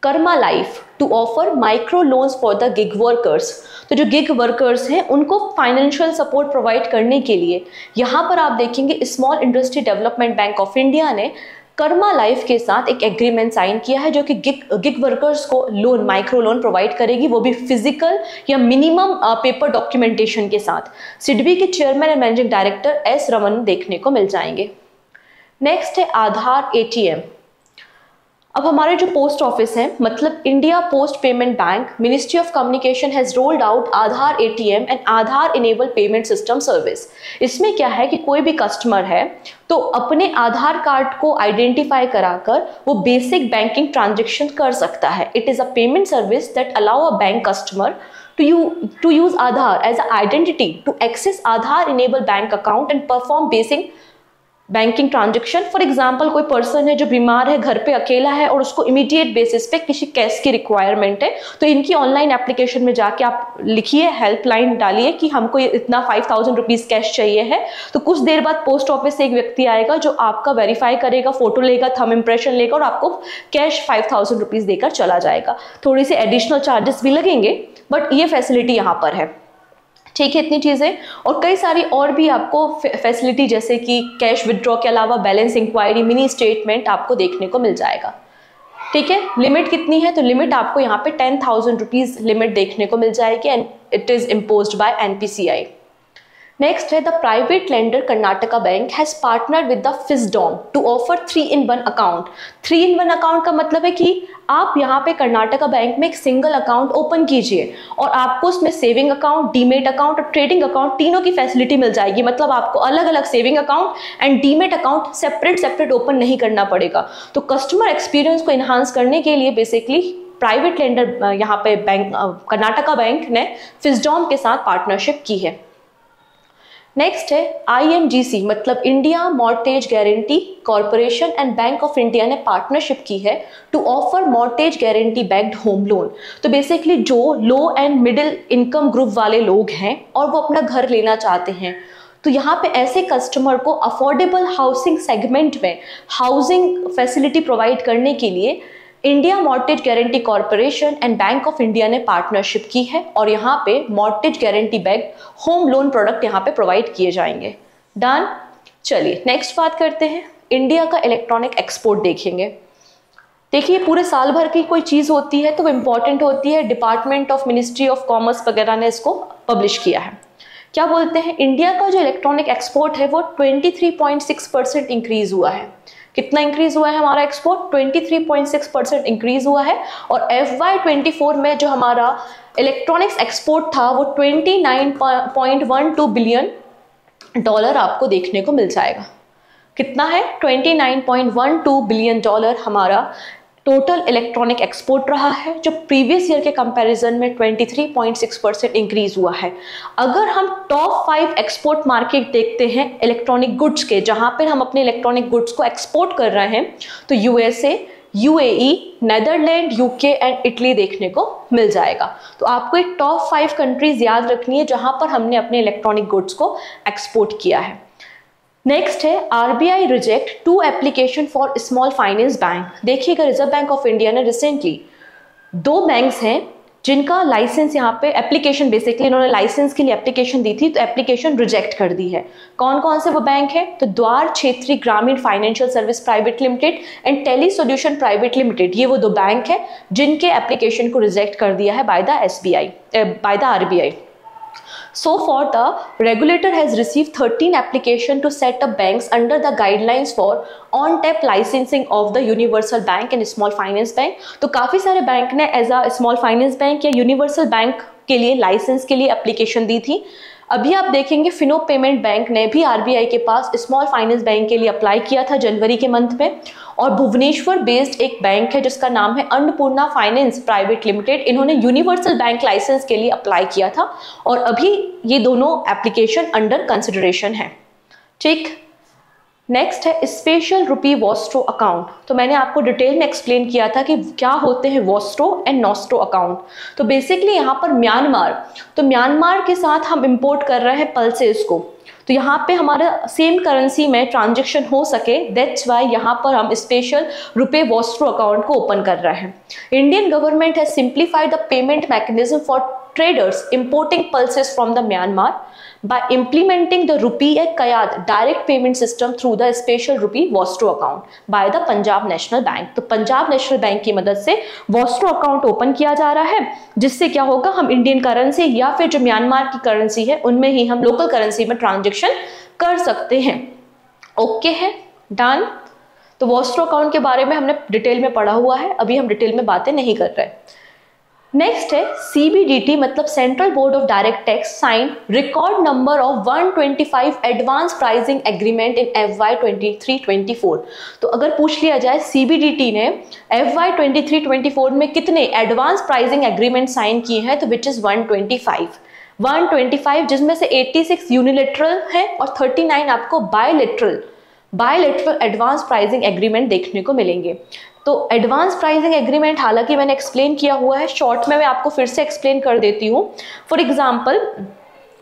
Karma Life to offer micro loans for the gig workers. तो जो gig workers हैं उनको financial support provide करने के लिए यहाँ पर आप देखेंगे small industry development bank of India ने कर्मा लाइफ के साथ एक एग्रीमेंट साइन किया है जो कि गिग वर्कर्स को लोन, माइक्रो लोन प्रोवाइड करेगी, वो भी फिजिकल या मिनिमम पेपर डॉक्यूमेंटेशन के साथ। सिडबी के chairman and managing director S Raman देखने को मिल जाएंगे। नेक्स्ट है आधार ATM। अब हमारे जो पोस्ट ऑफिस है, मतलब India post payment bank, ministry of communication has rolled out Aadhaar ATM and Aadhaar enable payment system service. इसमें क्या है कि कोई भी कस्टमर है तो अपने आधार कार्ड को आइडेंटिफाई कराकर वो बेसिक बैंकिंग ट्रांजेक्शन कर सकता है। It is a payment service that allow a bank customer to use Aadhaar as an identity to access Aadhaar enabled bank account and perform basic banking transaction. For example कोई person है जो बीमार है, घर पे अकेला है और उसको इमीडिएट बेसिस पे किसी कैश की रिक्वायरमेंट है, तो इनकी ऑनलाइन एप्लीकेशन में जाके आप लिखिए, हेल्पलाइन डालिए कि हमको ये इतना 5000 रुपीज कैश चाहिए है। तो कुछ देर बाद पोस्ट ऑफिस से एक व्यक्ति आएगा जो आपका वेरीफाई करेगा, फोटो लेगा, थंब इंप्रेशन लेगा और आपको कैश 5000 रुपीज देकर चला जाएगा। थोड़ी सी एडिशनल चार्जेस भी लगेंगे बट ये फैसिलिटी यहाँ पर है, ठीक है। इतनी चीज़ें और कई सारी और भी आपको फैसिलिटी जैसे कि कैश विड्रॉ के अलावा बैलेंस इंक्वायरी, मिनी स्टेटमेंट आपको देखने को मिल जाएगा, ठीक है। लिमिट कितनी है? तो लिमिट आपको यहाँ पे 10,000 रुपीज लिमिट देखने को मिल जाएगी and it is imposed by NPCI। Next है the private lender Karnataka bank has partner with the Fisdom to offer 3-in-1 account. 3-in-1 account का मतलब है कि आप यहाँ पे कर्नाटका बैंक में एक सिंगल अकाउंट ओपन कीजिए और आपको उसमें सेविंग अकाउंट, डीमेट अकाउंट और ट्रेडिंग अकाउंट तीनों की फैसिलिटी मिल जाएगी। मतलब आपको अलग अलग saving account and demat account separate open नहीं करना पड़ेगा। तो कस्टमर एक्सपीरियंस को इन्हांस करने के लिए बेसिकली प्राइवेट लेंडर यहाँ पे बैंक कर्नाटका बैंक ने फिजडॉम के साथ पार्टनरशिप की है। नेक्स्ट है IMGC, मतलब India mortgage guarantee corporation and bank of India ने पार्टनरशिप की है to offer mortgage guarantee backed home loan. तो बेसिकली जो low and middle income group वाले लोग हैं और वो अपना घर लेना चाहते हैं, तो यहाँ पे ऐसे कस्टमर को अफोर्डेबल हाउसिंग सेगमेंट में हाउसिंग फैसिलिटी प्रोवाइड करने के लिए India mortgage guarantee corporation and bank of India ने पार्टनरशिप की है और यहाँ पे mortgage guarantee backed home loan product यहाँ पे प्रोवाइड किए जाएंगे। डन। चलिए नेक्स्ट बात करते हैं, इंडिया का इलेक्ट्रॉनिक एक्सपोर्ट देखेंगे। देखिए पूरे साल भर की कोई चीज़ होती है तो वो इम्पॉर्टेंट होती है, department of ministry of commerce वगैरह ने इसको पब्लिश किया है। क्या बोलते हैं, इंडिया का जो इलेक्ट्रॉनिक एक्सपोर्ट है वो 23.6% इंक्रीज हुआ है। कितना इंक्रीज हुआ है हमारा एक्सपोर्ट? 23.6% इंक्रीज हुआ है। और FY24 में जो हमारा इलेक्ट्रॉनिक्स एक्सपोर्ट था वो $29.12 बिलियन आपको देखने को मिल जाएगा। कितना है? $29.12 बिलियन हमारा टोटल इलेक्ट्रॉनिक एक्सपोर्ट रहा है, जो प्रीवियस ईयर के कंपैरिजन में 23.6% इंक्रीज हुआ है। अगर हम टॉप 5 एक्सपोर्ट मार्केट देखते हैं इलेक्ट्रॉनिक गुड्स के, जहां पर हम अपने इलेक्ट्रॉनिक गुड्स को एक्सपोर्ट कर रहे हैं, तो USA, UAE, Netherland, UK and Italy देखने को मिल जाएगा। तो आपको एक टॉप 5 कंट्रीज याद रखनी है जहां पर हमने अपने इलेक्ट्रॉनिक गुड्स को एक्सपोर्ट किया है। नेक्स्ट है RBI reject 2 application for small finance bank. देखिएगा रिजर्व बैंक ऑफ इंडिया ने रिसेंटली 2 बैंक्स हैं जिनका लाइसेंस यहाँ पे एप्लीकेशन, बेसिकली इन्होंने लाइसेंस के लिए एप्लीकेशन दी थी तो एप्लीकेशन रिजेक्ट कर दी है। कौन कौन से वो बैंक है? तो Dvara Kshetriya Gramin financial service private limited and tele solution private limited, ये वो दो बैंक है जिनके एप्लीकेशन को रिजेक्ट कर दिया है by the RBI. So far, the regulator has received 13 applications to set up banks under the guidelines for on-tap licensing of the Universal Bank and Small Finance Bank. तो काफ़ी सारे bank ने as a small finance bank या universal bank के लिए licence के लिए application दी थी। अभी आप देखेंगे फिनो पेमेंट बैंक ने भी RBI के पास स्मॉल फाइनेंस बैंक के लिए अप्लाई किया था जनवरी के मंथ में। और भुवनेश्वर बेस्ड एक बैंक है जिसका नाम है अन्नपूर्णा फाइनेंस प्राइवेट लिमिटेड, इन्होंने यूनिवर्सल बैंक लाइसेंस के लिए अप्लाई किया था और अभी ये दोनों एप्लीकेशन अंडर कंसिडरेशन है। ठीक, नेक्स्ट है स्पेशल रुपी वॉस्ट्रो अकाउंट। तो मैंने आपको डिटेल में एक्सप्लेन किया था कि क्या होते हैं वॉस्ट्रो एंड नॉस्ट्रो अकाउंट। तो बेसिकली यहाँ पर म्यांमार के साथ हम इंपोर्ट कर रहे हैं पल्सेस को, तो यहाँ पे हमारा सेम करेंसी में ट्रांजैक्शन हो सके, दैट्स वाई यहाँ पर हम स्पेशल रुपए वॉस्ट्रो अकाउंट को ओपन कर रहे हैं। Indian government has simplified the payment mechanism for traders importing pulses from the Myanmar by implementing the rupee Kayad direct payment system through the special rupee Vostro account by the Punjab National Bank। तो Punjab national bank की मदद से Vostro account open किया जा रहा है, जिससे क्या होगा, हम इंडियन करेंसी या फिर जो म्यांमार की करेंसी है उनमें ही हम लोकल करेंसी में ट्रांजेक्शन कर सकते हैं। ओके है, डन। तो वॉस्ट्रो अकाउंट के बारे में हमने डिटेल में पढ़ा हुआ है, अभी हम डिटेल में बातें नहीं कर रहे। नेक्स्ट है CBDT मतलब central board of direct tax sign record number of 125 advance pricing agreement in FY 23-24। तो अगर पूछ लिया जाए CBDT ने FY 23-24 में कितने एडवांस प्राइसिंग एग्रीमेंट साइन किए हैं, तो विच इज 125, जिसमें से 86 यूनिलेटरल है और 39 आपको बायलेटरल एडवांस प्राइसिंग एग्रीमेंट देखने को मिलेंगे। तो एडवांस प्राइसिंग एग्रीमेंट हालांकि मैंने एक्सप्लेन किया हुआ है, शॉर्ट में मैं आपको फिर से एक्सप्लेन कर देती हूँ। फॉर एग्जांपल,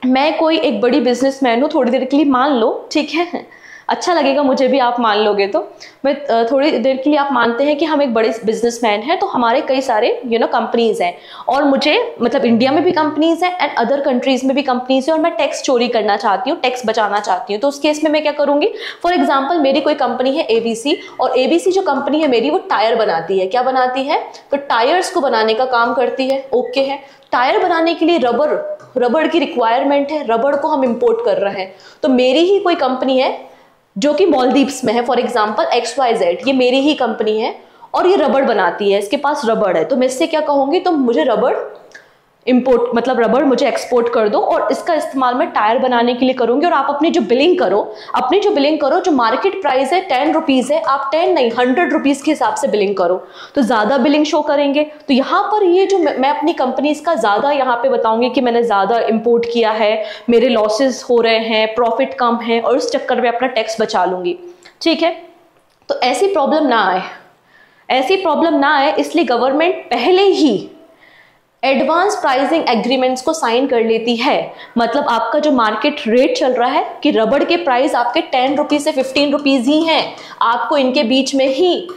मैं कोई एक बड़ी बिजनेसमैन हूँ, थोड़ी देर के लिए मान लो, ठीक है, अच्छा लगेगा मुझे भी आप मान लोगे तो। मैं थोड़ी देर के लिए आप मानते हैं कि हम एक बड़े बिजनेसमैन हैं, तो हमारे कई सारे कंपनीज हैं और मुझे मतलब इंडिया में भी कंपनीज हैं एंड अदर कंट्रीज में भी कंपनीज हैं और मैं टैक्स चोरी करना चाहती हूँ, टैक्स बचाना चाहती हूँ। तो उस केस में मैं क्या करूँगी, फॉर एग्जाम्पल मेरी कोई कंपनी है ABC और ABC जो कंपनी है मेरी वो टायर बनाती है। क्या बनाती है? तो टायर्स को बनाने का काम करती है। ओके है, टायर बनाने के लिए रबड़ की रिक्वायरमेंट है, रबड़ को हम इम्पोर्ट कर रहे हैं। तो मेरी ही कोई कंपनी है जो कि मालदीव्स में है, फॉर एग्जांपल XYZ, ये मेरी ही कंपनी है और ये रबड़ बनाती है, इसके पास रबड़ है। तो मैं इससे क्या कहूँगी, तो मुझे रबड़ इंपोर्ट मतलब रबड़ मुझे एक्सपोर्ट कर दो और इसका इस्तेमाल मैं टायर बनाने के लिए करूंगी। और आप अपनी जो बिलिंग करो, जो मार्केट प्राइस है 10 रुपीज़ है, आप 10 नहीं 100 रुपीज़ के हिसाब से बिलिंग करो तो ज़्यादा बिलिंग शो करेंगे। तो यहाँ पर ये जो मैं अपनी कंपनीज का ज़्यादा यहाँ पे बताऊंगी कि मैंने ज़्यादा इंपोर्ट किया है, मेरे लॉसेस हो रहे हैं, प्रॉफिट कम है और इस चक्कर में अपना टैक्स बचा लूंगी। ठीक है, तो ऐसी प्रॉब्लम ना आए इसलिए गवर्नमेंट पहले ही एडवांस प्राइसिंग एग्रीमेंट्स को साइन कर लेती है। मतलब आपका जो मार्केट रेट चल रहा है कि रबड़ के प्राइस आपके 10 रुपीज़ से 15 रुपीज़ ही हैं, आपको इनके बीच में ही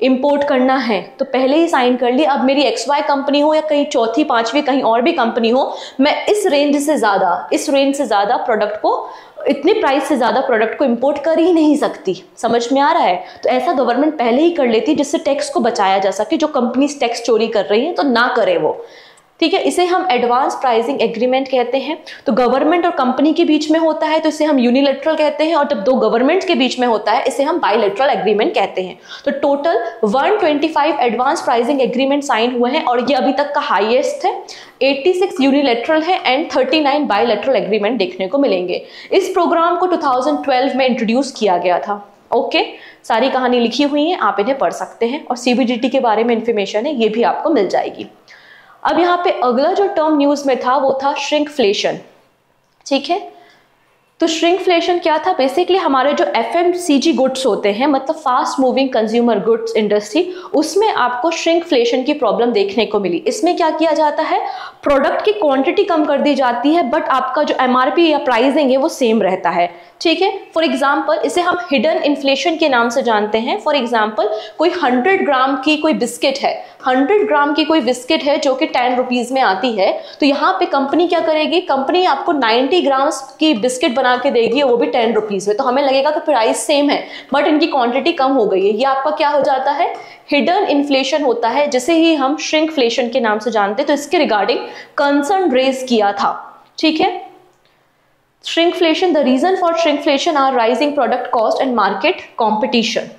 इंपोर्ट करना है, तो पहले ही साइन कर ली। अब मेरी XY कंपनी हो या कहीं चौथी पांचवी कहीं और भी कंपनी हो, मैं इस रेंज से ज़्यादा प्रोडक्ट को, इतने प्राइस से ज़्यादा प्रोडक्ट को इंपोर्ट कर ही नहीं सकती। समझ में आ रहा है? तो ऐसा गवर्नमेंट पहले ही कर लेती जिससे टैक्स को बचाया जा सके, जो कंपनीज टैक्स चोरी कर रही हैं तो ना करे वो। ठीक है, इसे हम एडवांस प्राइसिंग एग्रीमेंट कहते हैं। तो गवर्नमेंट और कंपनी के बीच में होता है तो इसे हम यूनिलेटरल कहते हैं, और जब दो गवर्नमेंट्स के बीच में होता है इसे हम बायलेटरल एग्रीमेंट कहते हैं। तो total 125 advance pricing agreement sign हुए हैं और ये अभी तक का हाईएस्ट है। 86 यूनिलेटरल है एंड 39 बायलेटरल एग्रीमेंट देखने को मिलेंगे। इस प्रोग्राम को 2012 में इंट्रोड्यूस किया गया था। ओके, सारी कहानी लिखी हुई है, आप इन्हें पढ़ सकते हैं और CBDT के बारे में इंफॉर्मेशन है, ये भी आपको मिल जाएगी। अब यहाँ पे अगला जो टर्म न्यूज में था वो था श्रिंकफ्लेशन। ठीक है, तो श्रिंकफ्लेशन क्या था? बेसिकली हमारे जो FMCG गुड्स होते हैं, मतलब fast moving consumer goods industry, उसमें आपको श्रिंकफ्लेशन की प्रॉब्लम देखने को मिली। इसमें क्या किया जाता है, प्रोडक्ट की क्वांटिटी कम कर दी जाती है बट आपका जो MRP या प्राइसिंग है वो सेम रहता है। ठीक है, फॉर एग्जाम्पल इसे हम हिडन इन्फ्लेशन के नाम से जानते हैं। फॉर एग्जाम्पल कोई 100 ग्राम की कोई बिस्किट है, 100 ग्राम की कोई बिस्किट है जो कि 10 रुपीज में आती है, तो यहाँ पे कंपनी क्या करेगी, कंपनी आपको 90 ग्राम्स की बिस्किट बना के देगी, वो भी 10 रुपीज में। तो हमें लगेगा कि प्राइस सेम है बट इनकी क्वांटिटी कम हो गई है। ये आपका क्या हो जाता है, हिडन इन्फ्लेशन होता है, जिसे ही हम श्रिंकफ्लेशन के नाम से जानते हैं। तो इसके रिगार्डिंग कंसर्न रेज किया था, ठीक है। Shrinkflation, the reason for shrinkflation are rising product cost and market competition.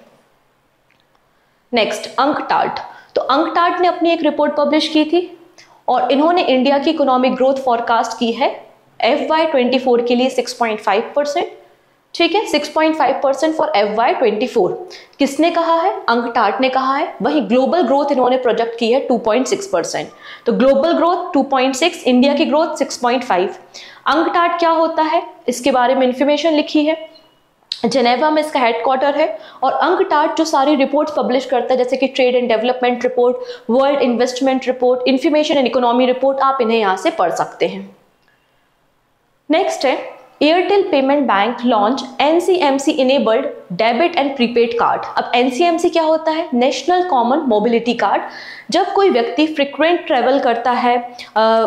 Next, UNCTAD. तो UNCTAD ने अपनी एक रिपोर्ट पब्लिश की थी और इन्होंने इंडिया की इकोनॉमिक ग्रोथ फॉरकास्ट की है FY24 के लिए 6.5%, ठीक है, 6.5% फॉर FY24। किसने कहा है, UNCTAD ने कहा है। वहीं ग्लोबल ग्रोथ इन्होंने प्रोजेक्ट की है 2.6%। तो ग्लोबल ग्रोथ 2.6, इंडिया की ग्रोथ 6.5। UNCTAD क्या होता है, इसके बारे में इंफॉर्मेशन लिखी है, जेनेवा में इसका हेडक्वार्टर है। और UNCTAD जो सारी रिपोर्ट्स पब्लिश करता है, जैसे कि trade and development report, world investment report, information and economy report, आप इन्हें यहाँ से पढ़ सकते हैं। नेक्स्ट है Airtel payment bank launch NCMC enabled debit and prepaid card. अब NCMC क्या होता है, नेशनल कॉमन मोबिलिटी कार्ड। जब कोई व्यक्ति फ्रिक्वेंट ट्रेवल करता है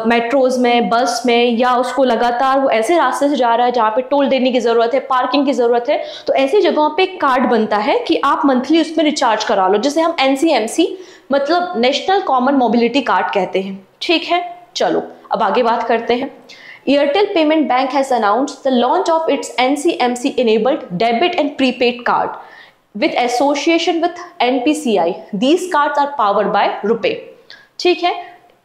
मेट्रोज में, बस में, या उसको लगातार वो ऐसे रास्ते से जा रहा है जहाँ पे टोल देने की ज़रूरत है, पार्किंग की ज़रूरत है, तो ऐसी जगहों पे कार्ड बनता है कि आप मंथली उसमें रिचार्ज करा लो, जिसे हम NCMC मतलब नेशनल कॉमन मोबिलिटी कार्ड कहते हैं, ठीक है। चलो अब आगे बात करते हैं। Airtel Payment Bank has announced the launch of its NCMC enabled debit and prepaid card with association with NPCI. These cards are powered by RuPay, ठीक है।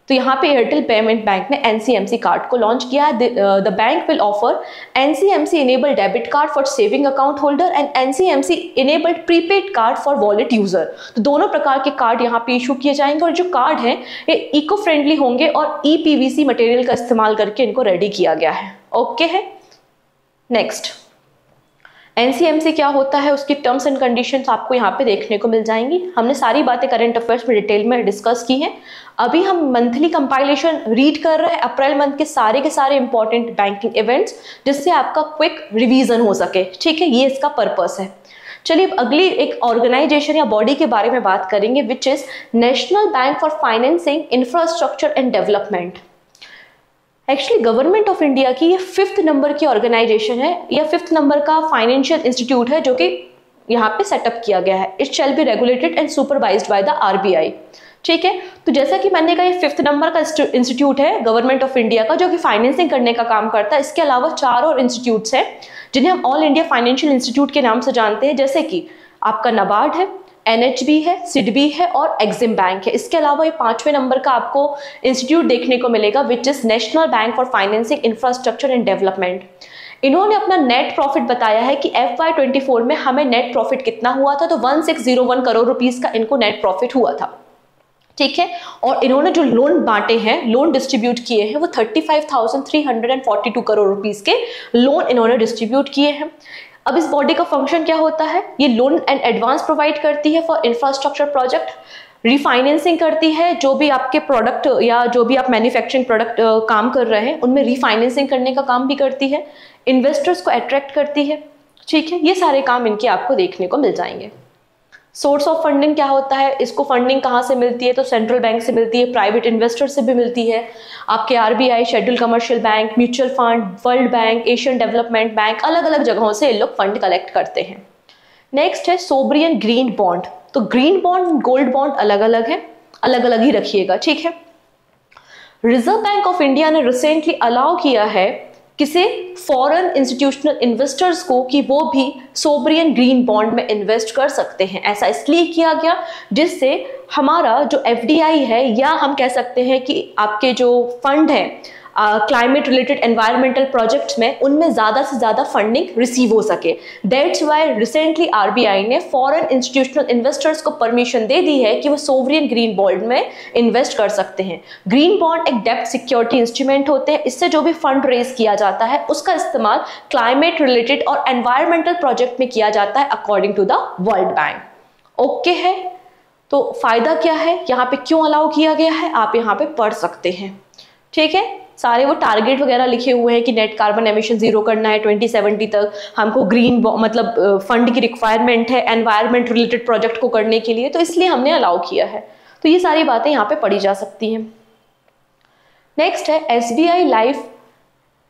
तो यहाँ पे एयरटेल पेमेंट बैंक ने NCMC कार्ड को लॉन्च किया है। The bank will offer NCMC enabled debit card for saving account holder and NCMC enabled prepaid card for wallet user. तो दोनों प्रकार के कार्ड यहाँ पे इशू किए जाएंगे और जो कार्ड हैं ये इको फ्रेंडली होंगे और EPVC मटेरियल का इस्तेमाल करके इनको रेडी किया गया है, ओके है। नेक्स्ट, NCMC क्या होता है, उसकी टर्म्स एंड कंडीशंस आपको यहाँ पे देखने को मिल जाएंगी। हमने सारी बातें करंट अफेयर्स में डिटेल में डिस्कस की हैं। अभी हम मंथली कंपाइलेशन रीड कर रहे हैं अप्रैल मंथ के सारे इंपॉर्टेंट बैंकिंग इवेंट्स, जिससे आपका क्विक रिवीजन हो सके, ठीक है। ये इसका पर्पस है। चलिए अब अगली एक ऑर्गेनाइजेशन या बॉडी के बारे में बात करेंगे, which is national bank for financing infrastructure and development. Actually government of India की ये 5th नंबर की ऑर्गेनाइजेशन है या 5th नंबर का फाइनेंशियल इंस्टीट्यूट है जो कि यहाँ पे सेटअप किया गया है। It shall be regulated and supervised by the RBI, ठीक है। तो जैसा कि मैंने कहा ये 5th नंबर का इंस्टीट्यूट है गवर्नमेंट ऑफ इंडिया का, जो कि फाइनेंसिंग करने का काम करता है। इसके अलावा 4 और इंस्टीट्यूट्स हैं जिन्हें हम ऑल इंडिया फाइनेंशियल इंस्टीट्यूट के नाम से जानते हैं, जैसे कि आपका NABARD है, NHB है, SIDBI है और एक्सिम बैंक है। इसके अलावा ये 5वें नंबर का आपको इंस्टीट्यूट देखने को मिलेगा, which is national bank for financing infrastructure and development. इन्होंने अपना नेट प्रॉफिट बताया है कि FY24 में हमें नेट प्रॉफिट कितना हुआ था, तो 1601 करोड़ रुपीस का इनको नेट प्रॉफिट हुआ था, ठीक है। और इन्होंने जो लोन बांटे हैं, लोन डिस्ट्रीब्यूट किए हैं, वो 35,342 करोड़ रुपीस के लोन इन्होंने डिस्ट्रीब्यूट किए हैं। अब इस बॉडी का फंक्शन क्या होता है, ये लोन एंड एडवांस प्रोवाइड करती है फॉर इंफ्रास्ट्रक्चर प्रोजेक्ट, रीफाइनेंसिंग करती है, जो भी आपके प्रोडक्ट या जो भी आप मैन्युफैक्चरिंग प्रोडक्ट काम कर रहे हैं उनमें रीफाइनेंसिंग करने का काम भी करती है, इन्वेस्टर्स को अट्रैक्ट करती है, ठीक है। ये सारे काम इनके आपको देखने को मिल जाएंगे। सोर्स ऑफ फंडिंग क्या होता है, इसको फंडिंग कहाँ से मिलती है, तो सेंट्रल बैंक से मिलती है, प्राइवेट इन्वेस्टर से भी मिलती है, आपके RBI, schedule commercial bank, mutual fund, world bank, Asian development bank, अलग अलग जगहों से ये लोग फंड कलेक्ट करते हैं। नेक्स्ट है सोवरियन ग्रीन बॉन्ड। तो ग्रीन बॉन्ड, गोल्ड बॉन्ड अलग अलग है, अलग अलग ही रखिएगा, ठीक है। रिजर्व बैंक ऑफ इंडिया ने रिसेंटली अलाउ किया है किसे, फॉरेन इंस्टीट्यूशनल इन्वेस्टर्स को, कि वो भी सोवरियन ग्रीन बॉन्ड में इन्वेस्ट कर सकते हैं। ऐसा इसलिए किया गया जिससे हमारा जो FDI है, या हम कह सकते हैं कि आपके जो फंड हैं क्लाइमेट रिलेटेड एनवायरमेंटल प्रोजेक्ट्स में, उनमें ज़्यादा से ज़्यादा फंडिंग रिसीव हो सके। दैट्स वाई रिसेंटली RBI ने फॉरेन इंस्टीट्यूशनल इन्वेस्टर्स को परमिशन दे दी है कि वो सोवरियन ग्रीन बॉन्ड में इन्वेस्ट कर सकते हैं। ग्रीन बॉन्ड एक डेब्ट सिक्योरिटी इंस्ट्रूमेंट होते हैं, इससे जो भी फंड रेज किया जाता है उसका इस्तेमाल क्लाइमेट रिलेटेड और एनवायरमेंटल प्रोजेक्ट में किया जाता है according to the world bank, okay है। तो फायदा क्या है, यहाँ पे क्यों अलाउ किया गया है, आप यहाँ पे पढ़ सकते हैं, ठीक है। सारे वो टारगेट वगैरह लिखे हुए हैं कि नेट कार्बन एमिशन 0 करना है 2070 तक, हमको ग्रीन मतलब फंड की रिक्वायरमेंट है एनवायरमेंट रिलेटेड प्रोजेक्ट को करने के लिए, तो इसलिए हमने अलाउ किया है। तो ये सारी बातें यहाँ पे पढ़ी जा सकती हैं। नेक्स्ट है SBI life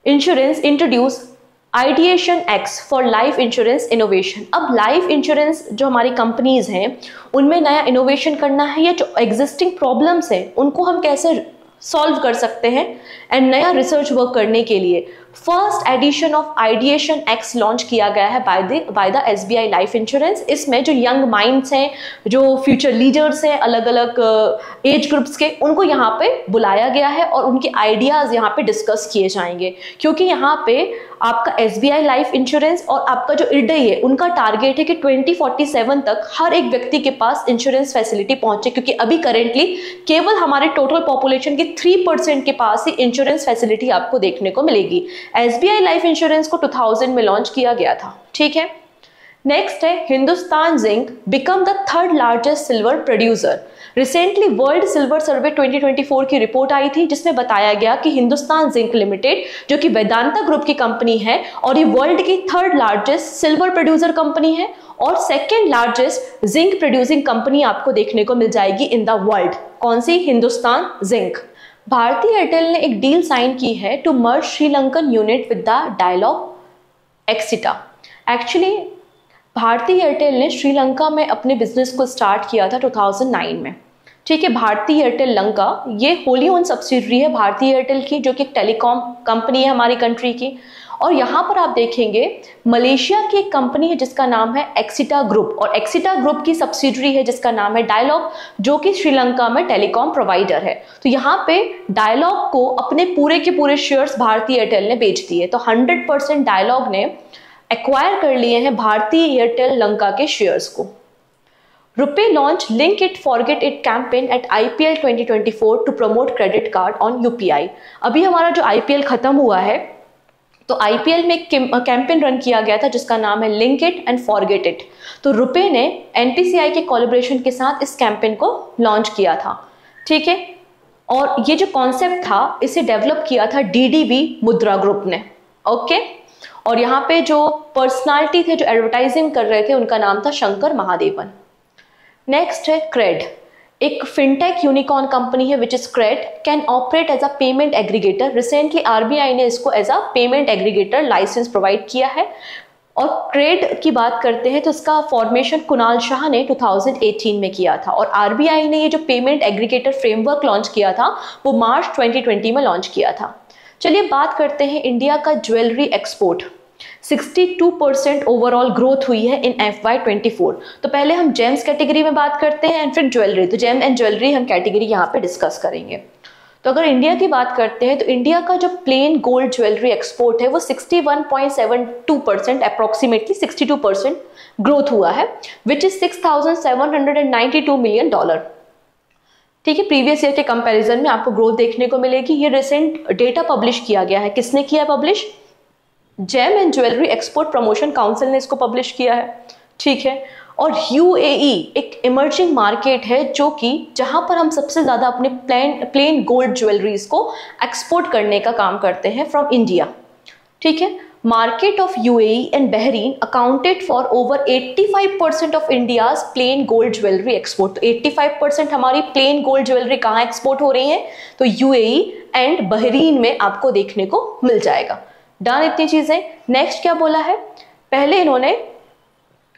insurance introduce ideation x for life insurance innovation. अब लाइफ इंश्योरेंस जो हमारी कंपनीज हैं उनमें नया इनोवेशन करना है, या जो एग्जिस्टिंग प्रॉब्लम्स हैं उनको हम कैसे सॉल्व कर सकते हैं, एंड नया रिसर्च वर्क करने के लिए first edition of ideation x launch किया गया है by the SBI life insurance. इसमें जो यंग माइंड्स हैं, जो फ्यूचर लीडर्स हैं अलग अलग एज ग्रुप्स के, उनको यहाँ पे बुलाया गया है और उनके आइडियाज यहाँ पे डिस्कस किए जाएंगे, क्योंकि यहाँ पे आपका SBI लाइफ इंश्योरेंस और आपका जो IRDAI है उनका टारगेट है कि 2047 तक हर एक व्यक्ति के पास इंश्योरेंस फैसिलिटी पहुंचे, क्योंकि अभी करेंटली केवल हमारे टोटल पॉपुलेशन के 3% के पास ही इंश्योरेंस फैसिलिटी आपको देखने को मिलेगी। SBI लाइफ इंश्योरेंस को 2000 में लॉन्च किया गया था, ठीक है। नेक्स्ट है Hindustan zinc become the third largest silver producer. Recently world silver survey 2024 की रिपोर्ट आई थी जिसमें बताया गया कि हिंदुस्तान जिंक लिमिटेड जो कि वेदांता ग्रुप की कंपनी है और ये वर्ल्ड की third largest silver producer company है और second largest zinc producing company आपको देखने को मिल जाएगी इन द वर्ल्ड। कौन सी? हिंदुस्तान जिंक। भारती एयरटेल ने एक डील साइन की है to merge Sri Lankan unit with the Dialog Axiata. Actually Bharti Airtel ने श्रीलंका में अपने बिजनेस को स्टार्ट किया था 2009 में, ठीक है। भारती एयरटेल लंका ये होली ओन सब्सिडरी है भारती एयरटेल की, जो कि एक टेलीकॉम कंपनी है हमारी कंट्री की। और यहाँ पर आप देखेंगे मलेशिया की एक कंपनी है जिसका नाम है एक्सिटा ग्रुप, और एक्सिटा ग्रुप की सब्सिडरी है जिसका नाम है डायलॉग, जो कि श्रीलंका में टेलीकॉम प्रोवाइडर है। तो यहाँ पे डायलॉग को अपने पूरे के पूरे शेयर्स भारती एयरटेल ने बेच दिए, तो 100% डायलॉग ने एक्वायर कर लिए हैं भारती एयरटेल लंका के शेयर्स को। RuPay launch link it forget it campaign at IPL 2024 to promote credit card on UPI। अभी हमारा जो IPL खत्म हुआ है तो IPL में एक कैंपेन रन किया गया था जिसका नाम है link it and forget it. तो रुपे ने NPCI के कोलैबोरेशन के साथ इस कैंपेन को लॉन्च किया था, ठीक है। और ये जो कॉन्सेप्ट था इसे डेवलप किया था DDV मुद्रा ग्रुप ने, ओके। और यहाँ पे जो पर्सनालिटी थे जो एडवर्टाइजिंग कर रहे थे उनका नाम था शंकर महादेवन। नेक्स्ट है क्रेड, एक फिनटेक यूनिकॉर्न कंपनी है which is Cred, can operate as a payment aggregator. Recently RBI ने इसको as a payment aggregator licence provide किया है। और क्रेड की बात करते हैं तो इसका फॉर्मेशन कुणाल शाह ने 2018 में किया था, और RBI ने ये जो पेमेंट एग्रीगेटर फ्रेमवर्क लॉन्च किया था वो मार्च 2020 में लॉन्च किया था। चलिए बात करते हैं इंडिया का ज्वेलरी एक्सपोर्ट। 62% ओवरऑल ग्रोथ हुई है इन FY24। तो पहले हम जेम्स कैटेगरी में बात करते हैं एंड फिर ज्वेलरी, तो जेम एंड ज्वेलरी हम कैटेगरी यहाँ पे डिस्कस करेंगे। तो अगर इंडिया की बात करते हैं तो इंडिया का जो प्लेन गोल्ड ज्वेलरी एक्सपोर्ट है वो 61.72%, अप्रोक्सीमेटली 62% ग्रोथ हुआ है, विच इज $6,792 मिलियन, ठीक है। प्रीवियस ईयर के कंपैरिजन में आपको ग्रोथ देखने को मिलेगी। ये रिसेंट डेटा पब्लिश किया गया है, किसने किया पब्लिश? Gem and jewellery export promotion council ने इसको पब्लिश किया है, ठीक है। और UAE एक इमर्जिंग मार्केट है जो कि जहां पर हम सबसे ज्यादा अपने प्लेन गोल्ड ज्वेलरीज को एक्सपोर्ट करने का काम करते हैं फ्रॉम इंडिया, ठीक है। Market of UAE and Bahrain accounted for over 85% of India's plane gold jewellery export. तो 85% हमारी प्लेन गोल्ड ज्वेलरी कहाँ एक्सपोर्ट हो रही है? तो UAE एंड बहरीन में आपको देखने को मिल जाएगा। डन इतनी चीजें। नेक्स्ट क्या बोला है? पहले इन्होंने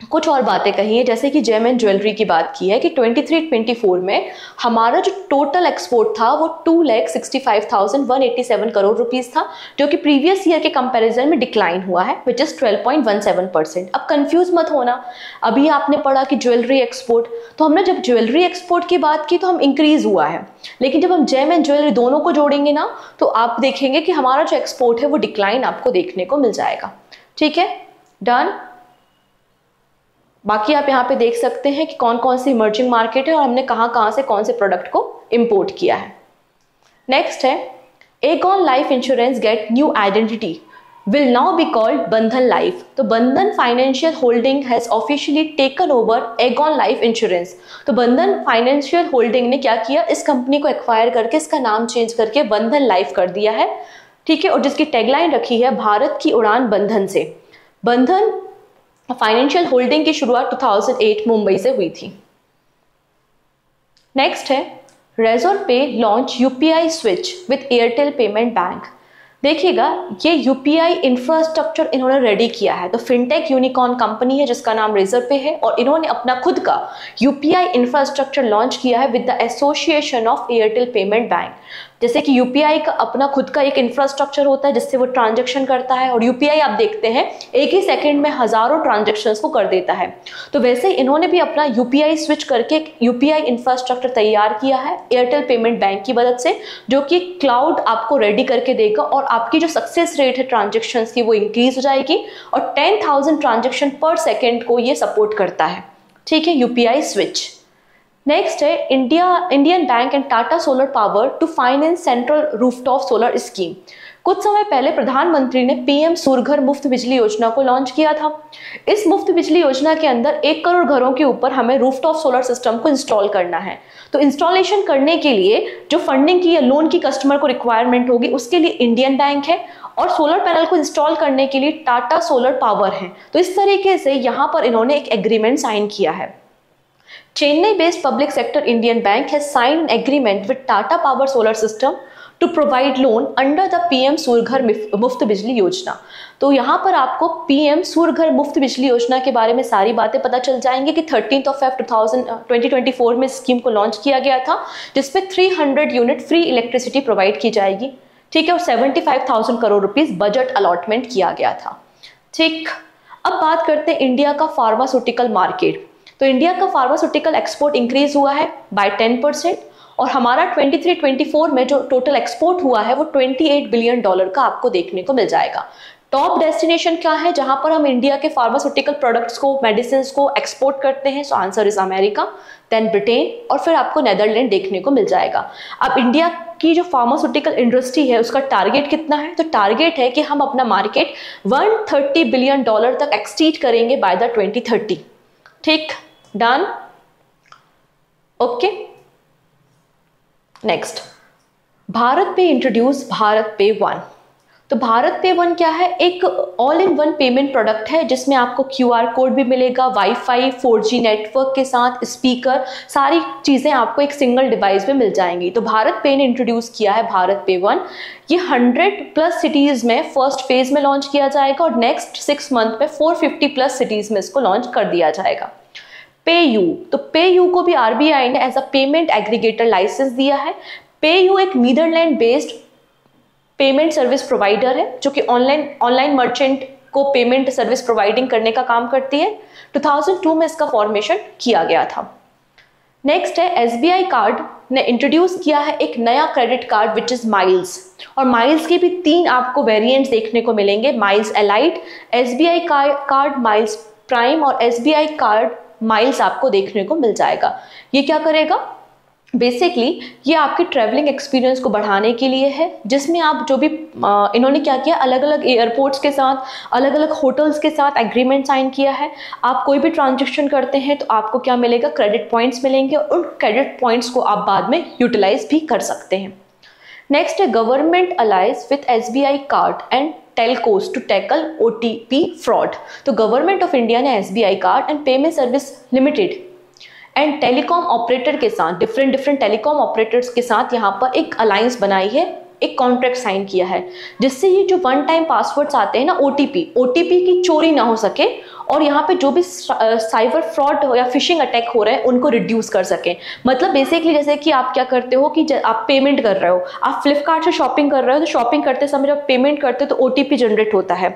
कुछ और बातें कही है, जैसे कि जेम एंड ज्वेलरी की बात की है कि 23-24 में हमारा जो टोटल एक्सपोर्ट था वो 2,65,187 करोड़ रुपीस था, जो कि प्रीवियस ईयर के कंपैरिजन में डिक्लाइन हुआ है, विच इज 12.17%। अब कंफ्यूज मत होना, अभी आपने पढ़ा कि ज्वेलरी एक्सपोर्ट, तो हमने जब ज्वेलरी एक्सपोर्ट की बात की तो हम इंक्रीज हुआ है, लेकिन जब हम जेम एंड ज्वेलरी दोनों को जोड़ेंगे ना तो आप देखेंगे कि हमारा जो एक्सपोर्ट है वो डिक्लाइन आपको देखने को मिल जाएगा, ठीक है। डन। बाकी आप यहाँ पे देख सकते हैं कि कौन कौन सी इमर्जिंग मार्केट है और हमने कहाँ से कौन से प्रोडक्ट को इंपोर्ट किया है। नेक्स्ट है Aegon life insurance get new identity, will now be called बंधन लाइफ। तो बंधन financial holding has officially taken over Aegon life insurance. तो बंधन फाइनेंशियल होल्डिंग ने क्या किया, इस कंपनी को एक्वायर करके इसका नाम चेंज करके बंधन लाइफ कर दिया है, ठीक है। और जिसकी टैगलाइन रखी है भारत की उड़ान बंधन से। बंधन फाइनेंशियल होल्डिंग की शुरुआत 2008 मुंबई से हुई थी। नेक्स्ट है रेजर पे launch UPI switch with Airtel payment bank. देखिएगा, ये यूपीआई इंफ्रास्ट्रक्चर इन्होंने रेडी किया है। तो फिनटेक यूनिकॉर्न कंपनी है जिसका नाम रेजर पे है और इन्होंने अपना खुद का यूपीआई इंफ्रास्ट्रक्चर लॉन्च किया है with the association of Airtel payment bank. जैसे कि यूपीआई का अपना खुद का एक इंफ्रास्ट्रक्चर होता है जिससे वो ट्रांजैक्शन करता है, और यूपीआई आप देखते हैं एक ही सेकंड में हजारों ट्रांजैक्शंस को कर देता है। तो वैसे ही इन्होंने भी अपना यूपीआई स्विच करके एक यूपीआई इंफ्रास्ट्रक्चर तैयार किया है एयरटेल पेमेंट बैंक की मदद से, जो कि क्लाउड आपको रेडी करके देगा और आपकी जो सक्सेस रेट है ट्रांजैक्शंस की वो इंक्रीज हो जाएगी, और 10,000 ट्रांजैक्शन पर सेकेंड को ये सपोर्ट करता है। ठीक है, यूपीआई स्विच। नेक्स्ट है Indian bank and Tata solar power to finance central rooftop solar scheme. कुछ समय पहले प्रधानमंत्री ने पीएम सूर्यघर मुफ्त बिजली योजना को लॉन्च किया था। इस मुफ्त बिजली योजना के अंदर 1 करोड़ घरों के ऊपर हमें रूफटॉप सोलर सिस्टम को इंस्टॉल करना है। तो इंस्टॉलेशन करने के लिए जो फंडिंग की या लोन की कस्टमर को रिक्वायरमेंट होगी उसके लिए इंडियन बैंक है, और सोलर पैनल को इंस्टॉल करने के लिए टाटा सोलर पावर है। तो इस तरीके से यहाँ पर इन्होंने एक एग्रीमेंट साइन किया है। Chennai based public sector Indian Bank has signed an agreement with Tata Power Solar System to provide loan under the PM Surya Ghar मुफ्त बिजली योजना। तो यहाँ पर आपको PM सूर्यघर मुफ्त बिजली योजना के बारे में सारी बातें पता चल जाएंगी कि 13 Feb 2024 में स्कीम को लॉन्च किया गया था, जिसपे 300 यूनिट फ्री इलेक्ट्रिसिटी प्रोवाइड की जाएगी। ठीक है, और 75,000 करोड़ रुपीस बजट अलॉटमेंट किया गया था। ठीक, अब बात करते हैं इंडिया का फार्मास्यूटिकल मार्केट। तो इंडिया का फार्मास्यूटिकल एक्सपोर्ट इंक्रीज हुआ है बाय 10%, और हमारा 23-24 में जो टोटल एक्सपोर्ट हुआ है वो $28 बिलियन का आपको देखने को मिल जाएगा। टॉप डेस्टिनेशन क्या है जहां पर हम इंडिया के फार्मास्यूटिकल प्रोडक्ट्स को, मेडिसिन को एक्सपोर्ट करते हैं? So answer is America, then Britain, और फिर आपको नेदरलैंड देखने को मिल जाएगा। अब इंडिया की जो फार्मास्यूटिकल इंडस्ट्री है उसका टारगेट कितना है? तो टारगेट है कि हम अपना मार्केट $130 बिलियन तक एक्ससीड करेंगे बाय द 2030। ठीक, डन, ओके। नेक्स्ट, भारत पे इंट्रोड्यूस भारत पे वन। तो भारत पे वन क्या है? एक all in one payment product है जिसमें आपको QR कोड भी मिलेगा, वाईफाई, 4G नेटवर्क के साथ स्पीकर, सारी चीजें आपको एक सिंगल डिवाइस में मिल जाएंगी। तो भारत पे ने इंट्रोड्यूस किया है भारत पे वन। ये 100+ सिटीज में फर्स्ट फेज में लॉन्च किया जाएगा और नेक्स्ट 6 मंथ में 450+ सिटीज में इसको लॉन्च कर दिया जाएगा। पेयू, तो पेयू को भी RBI ने as a payment aggregator licence दिया है। पेयू एक Netherland based payment service provider है जो कि ऑनलाइन मर्चेंट को पेमेंट सर्विस प्रोवाइडिंग करने का काम करती है। 2002 में इसका फॉर्मेशन किया गया था। नेक्स्ट है SBI कार्ड ने इंट्रोड्यूस किया है एक नया credit card which is Miles, और माइल्स के भी 3 आपको वेरिएंट्स देखने को मिलेंगे, Miles elite, SBI card Miles prime और SBI कार्ड माइल्स आपको देखने को मिल जाएगा। ये क्या करेगा? बेसिकली ये आपकी ट्रैवलिंग एक्सपीरियंस को बढ़ाने के लिए है, जिसमें आप जो भी इन्होंने क्या किया, अलग अलग एयरपोर्ट्स के साथ, अलग अलग होटल्स के साथ एग्रीमेंट साइन किया है। आप कोई भी ट्रांजैक्शन करते हैं तो आपको क्या मिलेगा? क्रेडिट पॉइंट्स मिलेंगे, और उन क्रेडिट पॉइंट्स को आप बाद में यूटिलाइज भी कर सकते हैं। नेक्स्ट है government allies with SBI card and telcos to tackle OTP fraud. तो गवर्नमेंट ऑफ इंडिया ने SBI card and payment service limited and telecom operator के साथ, डिफरेंट टेलीकॉम ऑपरेटर्स के साथ यहाँ पर एक अलायंस बनाई है, एक कॉन्ट्रैक्ट साइन किया है, जिससे ये जो वन टाइम पासवर्ड्स आते हैं ना, OTP की चोरी ना हो सके, और यहाँ पे जो भी साइबर फ्रॉड या फिशिंग अटैक हो रहे हैं उनको रिड्यूस कर सकें। मतलब बेसिकली जैसे कि आप क्या करते हो कि आप पेमेंट कर रहे हो, आप फ्लिपकार्ट से शॉपिंग कर रहे हो, तो शॉपिंग करते समय जब पेमेंट करते हो तो OTP जनरेट होता है।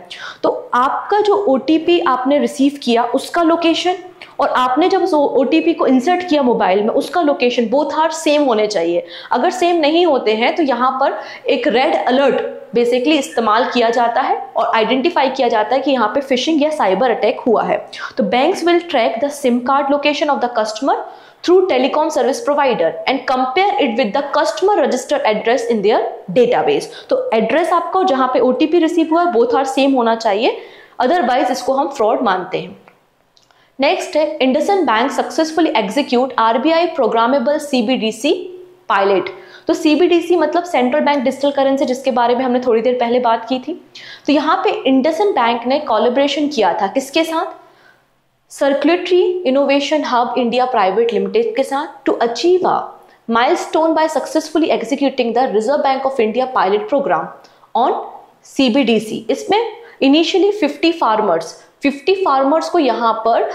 तो आपका जो OTP आपने रिसीव किया उसका लोकेशन और आपने जब उस OTP को इंसर्ट किया मोबाइल में उसका लोकेशन, बोथ आर सेम होने चाहिए। अगर सेम नहीं होते हैं तो यहाँ पर एक रेड अलर्ट बेसिकली इस्तेमाल किया जाता है और आइडेंटिफाई किया जाता है कि यहाँ पे फिशिंग या साइबर अटैक हुआ है। तो banks will track the SIM card location of the customer through telecom service provider and compare it with the customer registered address in their database. तो एड्रेस आपको जहाँ पे OTP रिसीव हुआ है बोथ आर सेम होना चाहिए, otherwise इसको हम फ्रॉड मानते हैं। नेक्स्ट है IndusInd bank successfully execute RBI programmable CBDC pilot. तो CBDC मतलब सेंट्रल बैंक डिजिटल करेंसी, जिसके बारे में हमने थोड़ी देर पहले बात की थी। तो यहाँ पे इंडसइंड बैंक ने कोलैबोरेशन किया था, किसके साथ? Circulatory innovation hub India private limited के साथ to achieve a milestone by successfully executing the reserve bank of India pilot programme on CBDC। इसमें इनिशियली 50 फार्मर्स को यहाँ पर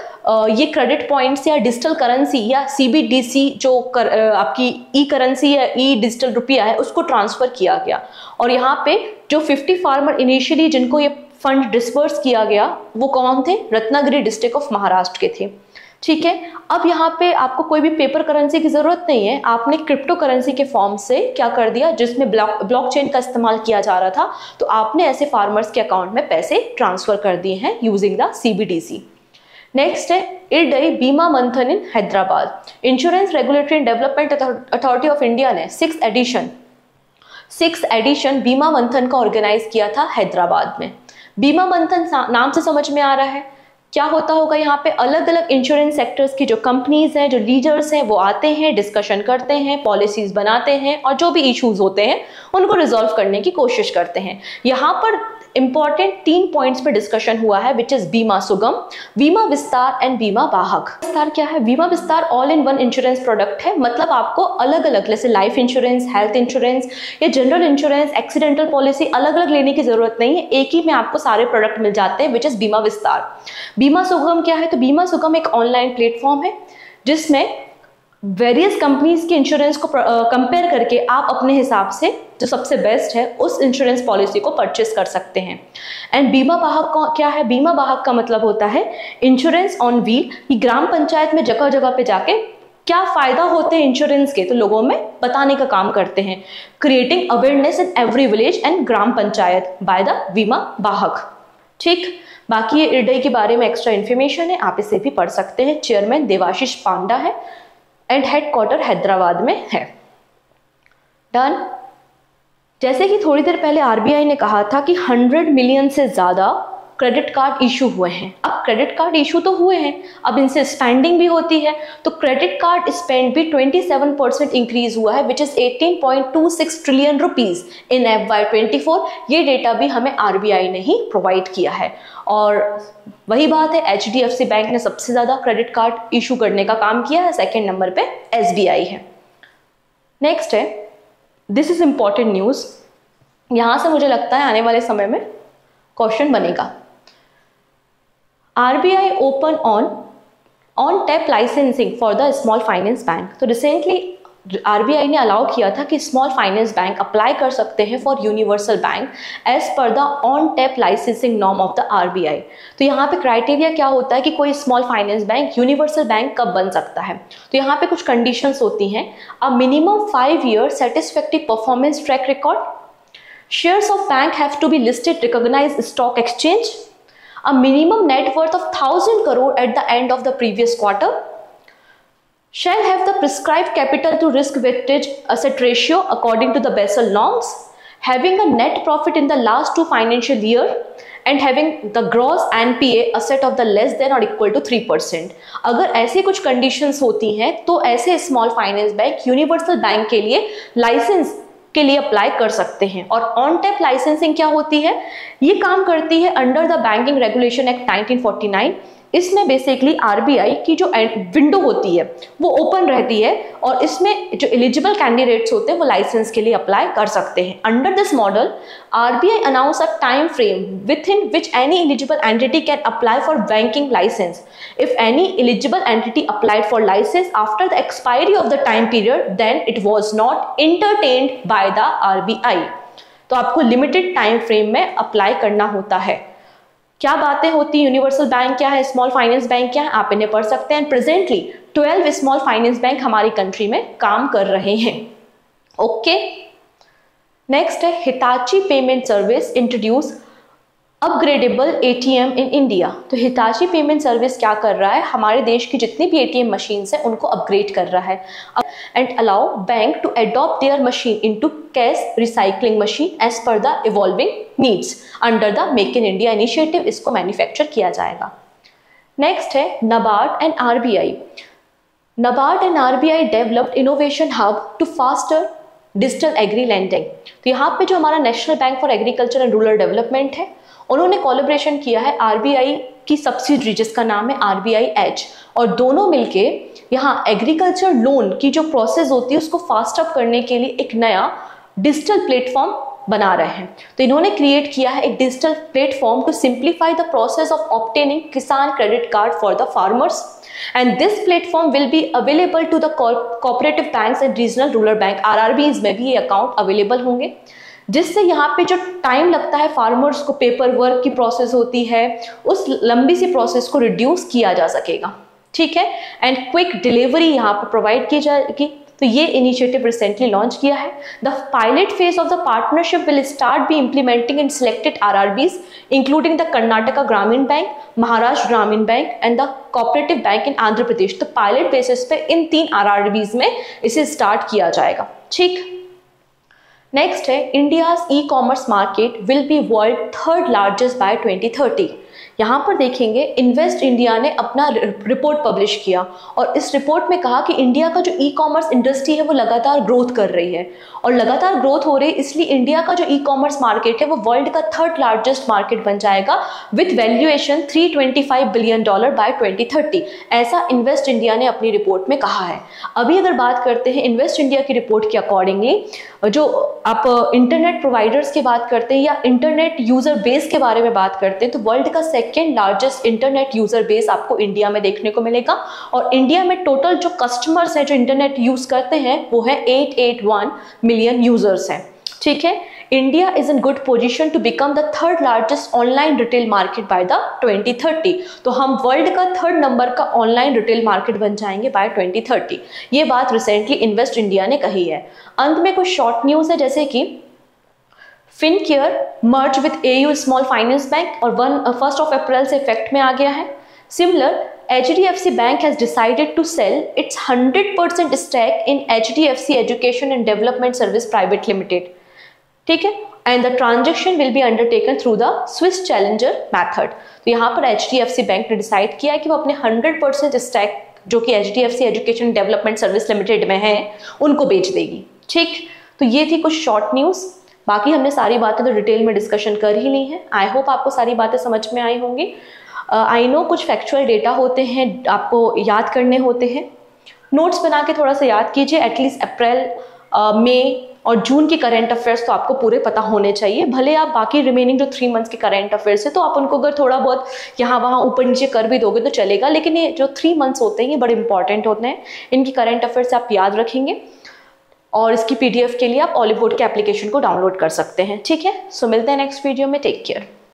ये क्रेडिट पॉइंट्स या डिजिटल करेंसी या CBDC जो आपकी ई करेंसी या ई डिजिटल रुपया है उसको ट्रांसफर किया गया। और यहाँ पे जो 50 फार्मर इनिशियली जिनको ये फंड डिस्पर्स किया गया वो कौन थे? रत्नागिरी डिस्ट्रिक्ट ऑफ महाराष्ट्र के थे। ठीक है, अब यहाँ पे आपको कोई भी पेपर करेंसी की जरूरत नहीं है, आपने क्रिप्टो करेंसी के फॉर्म से क्या कर दिया, जिसमें ब्लॉकचेन का इस्तेमाल किया जा रहा था, तो आपने ऐसे फार्मर्स के अकाउंट में पैसे ट्रांसफर कर दिए हैं यूजिंग द CBDC। नेक्स्ट है IRDAI Bima Manthan in Hyderabad. Insurance regulatory and development authority of India ने 6th एडिशन बीमा मंथन का ऑर्गेनाइज किया था हैदराबाद में। बीमा मंथन नाम से समझ में आ रहा है क्या होता होगा। यहाँ पे अलग अलग इंश्योरेंस सेक्टर्स की जो कंपनीज हैं, जो लीडर्स हैं, वो आते हैं, डिस्कशन करते हैं, पॉलिसीज बनाते हैं और जो भी इश्यूज होते हैं उनको रिजॉल्व करने की कोशिश करते हैं। यहाँ पर इंपॉर्टेंट 3 पॉइंट्स पे डिस्कशन हुआ है, विच इज बीमा सुगम, बीमा विस्तार एंड बीमा वाहक। विस्तार क्या है? बीमा विस्तार all in one insurance product है, मतलब आपको अलग अलग जैसे लाइफ इंश्योरेंस, हेल्थ इंश्योरेंस या जनरल इंश्योरेंस, एक्सीडेंटल पॉलिसी अलग अलग लेने की जरूरत नहीं है, एक ही में आपको सारे प्रोडक्ट मिल जाते हैं, विच इज बीमा विस्तार। बीमा सुगम क्या है? तो बीमा सुगम एक ऑनलाइन प्लेटफॉर्म है जिसमें वेरियस कंपनीज के इंश्योरेंस को कंपेयर करके आप अपने हिसाब से जो सबसे बेस्ट है उस इंश्योरेंस पॉलिसी को परचेस कर सकते हैं। एंड बीमा वाहक क्या है? बीमा वाहक का मतलब होता है इंश्योरेंस ऑन व्हील। ये ग्राम पंचायत में जगह जगह पे जाके क्या फायदा होते हैं इंश्योरेंस के, तो लोगों में बताने का काम करते हैं। Creating awareness in every village and gram panchayat by the बीमा वाहक। ठीक, बाकी ये IRDAI के बारे में एक्स्ट्रा इन्फॉर्मेशन है, आप इसे भी पढ़ सकते हैं। चेयरमैन देवाशीष पांडा है एंड हेडक्वार्टर हैदराबाद में है। डन। जैसे कि थोड़ी देर पहले RBI ने कहा था कि 100 मिलियन से ज्यादा क्रेडिट कार्ड इशू हुए हैं। अब क्रेडिट कार्ड इशू तो हुए हैं, अब इनसे स्पेंडिंग भी होती है, तो क्रेडिट कार्ड स्पेंड भी 27% इंक्रीज हुआ है, which is 18.26 trillion rupees in FY24। ये डेटा भी हमें RBI ने ही प्रोवाइड किया है। और वही बात है, HDFC बैंक ने सबसे ज्यादा क्रेडिट कार्ड इशू करने का काम किया है, सेकेंड नंबर पे SBI है। नेक्स्ट है, दिस इज इंपॉर्टेंट न्यूज, यहां से मुझे लगता है आने वाले समय में क्वेश्चन बनेगा। RBI open on tap licensing for the small finance bank. तो रिसेंटली RBI ने अलाउ किया था कि स्मॉल फाइनेंस बैंक अप्लाई कर सकते हैं for universal bank as per the on tap licensing norm of the RBI। तो यहाँ पे क्राइटेरिया क्या होता है कि कोई small finance bank universal bank कब बन सकता है, तो यहाँ पे कुछ कंडीशंस होती हैं। A minimum 5 year satisfactory performance track record, shares of bank have to be listed recognized stock exchange, a minimum net worth of 1000 crore at the end of the previous quarter, shall have the prescribed capital to risk weighted asset ratio according to the Basel norms, having a net profit in the last 2 financial year and having the gross NPA asset of the less than or equal to 3%। अगर ऐसी कुछ conditions होती हैं तो ऐसे small finance bank universal bank के लिए licence के लिए अप्लाई कर सकते हैं। और ऑन टैप लाइसेंसिंग क्या होती है? ये काम करती है under the banking regulation act 1949। इसमें बेसिकली RBI की जो विंडो होती है वो ओपन रहती है और इसमें जो एलिजिबल कैंडिडेट्स होते हैं वो लाइसेंस के लिए अप्लाई कर सकते हैं। Under this model RBI announce a time frame within which any eligible entity can apply for banking licence. If any eligible entity applied for license after the expiry of the time period, then it was not entertained by the RBI। तो आपको limited time frame में apply करना होता है। क्या बातें होती हैं? यूनिवर्सल बैंक क्या है, स्मॉल फाइनेंस बैंक क्या है, आप इन्हें पढ़ सकते हैं। प्रेजेंटली 12 स्मॉल फाइनेंस बैंक हमारी कंट्री में काम कर रहे हैं। ओके, नेक्स्ट है Hitachi payment service introduce upgradable ATM in India. तो हिताची पेमेंट सर्विस क्या कर रहा है? हमारे देश की जितनी भी ATM मशीन्स हैं उनको अपग्रेड कर रहा है and allow bank to adopt their machine into cash recycling machine as per the evolving needs under the make in India initiative. इसको मैन्युफैक्चर किया जाएगा। नेक्स्ट है NABARD and RBI। NABARD and RBI developed innovation hub to foster digital agri lending. तो यहाँ पे जो हमारा national bank for agriculture and rural development है उन्होंने कोलैबोरेशन किया है आरबीआई की सब्सिडरी जिसका नाम है आरबीआई एज, और दोनों मिलके यहाँ एग्रीकल्चर लोन की जो प्रोसेस होती है उसको फास्ट अप करने के लिए एक नया डिजिटल प्लेटफॉर्म बना रहे हैं। तो इन्होंने क्रिएट किया है एक digital platform to simplify the process of obtaining Kisan credit card for the farmers, and this platform will be available to the cooperative banks and regional rural bank, RRBs में भी ये अकाउंट अवेलेबल होंगे, जिससे यहाँ पे जो टाइम लगता है फार्मर्स को, पेपर वर्क की प्रोसेस होती है, उस लंबी सी प्रोसेस को रिड्यूस किया जा सकेगा। ठीक है, एंड क्विक डिलीवरी यहाँ पे प्रोवाइड की जाएगी। तो ये इनिशिएटिव रिसेंटली लॉन्च किया है। The pilot phase of the partnership will start be implementing in selected RRBs including the Karnataka Gramin bank, Maharashtra Gramin bank and the cooperative bank in Andhra Pradesh. तो पायलट बेसिस पे इन 3 आरआरबीज में इसे स्टार्ट किया जाएगा। ठीक, नेक्स्ट है India's e commerce market will be world 3rd largest by 2030। यहाँ पर देखेंगे इन्वेस्ट इंडिया ने अपना रिपोर्ट पब्लिश किया और इस रिपोर्ट में कहा कि इंडिया का जो ई कॉमर्स इंडस्ट्री है वो लगातार ग्रोथ कर रही है, और लगातार ग्रोथ हो रही है इसलिए इंडिया का जो ई कॉमर्स मार्केट है वो वर्ल्ड का 3rd लार्जेस्ट मार्केट बन जाएगा विद वैल्यूएशन $325 बिलियन बाय 2030। ऐसा इन्वेस्ट इंडिया ने अपनी रिपोर्ट में कहा है। अभी अगर बात करते हैं इन्वेस्ट इंडिया की रिपोर्ट के अकॉर्डिंगली, जो आप इंटरनेट प्रोवाइडर्स की बात करते हैं या इंटरनेट यूजर बेस के बारे में बात करते हैं, तो वर्ल्ड का 2nd largest internet user base आपको इंडिया में देखने को मिलेगा, और इंडिया में टोटल जो कस्टमर्स हैं जो इंटरनेट यूज करते हैं वो है 881 मिलियन यूजर्स हैं। ठीक है, India is in good position to become the 3rd largest online retail market by the 2030। तो हम वर्ल्ड का 3rd नंबर का ऑनलाइन रिटेल मार्केट बन जाएंगे बाय 2030। ये बात रिसेंटली इन्वेस्ट इंडिया ने कही है। अंत में कुछ शॉर्ट न्यूज है, जैसे कि Fincare merge with AU small finance bank और 1 अप्रैल से इफेक्ट में आ गया है। Similar HDFC Bank has decided to sell its 100% stake in HDFC Education and Development Service Private Limited. ठीक है, and the transaction will be undertaken through the Swiss Challenger method. तो यहाँ पर HDFC Bank ने decide किया है कि वो अपने 100% स्टैक जो कि HDFC Education Development Service Limited में है उनको बेच देगी। ठीक, तो ये थी कुछ शॉर्ट न्यूज। बाकी हमने सारी बातें तो डिटेल में डिस्कशन कर ही ली हैं। आई होप आपको सारी बातें समझ में आई होंगी। आई नो कुछ फैक्चुअल डेटा होते हैं आपको याद करने होते हैं, नोट्स बना के थोड़ा सा याद कीजिए। एटलीस्ट अप्रैल, मई और जून के करंट अफेयर्स तो आपको पूरे पता होने चाहिए। भले आप बाकी रिमेनिंग जो 3 मंथ्स के करंट अफेयर्स है तो आप उनको अगर थोड़ा बहुत यहाँ वहाँ ऊपर नीचे कर भी दोगे तो चलेगा, लेकिन ये जो 3 मंथ्स होते हैं ये बड़े इंपॉर्टेंट होते हैं। इनकी करंट अफेयर्स आप याद रखेंगे और इसकी PDF के लिए आप ऑलिव बोर्ड के एप्लीकेशन को डाउनलोड कर सकते हैं। ठीक है, सो मिलते हैं नेक्स्ट वीडियो में। Take care.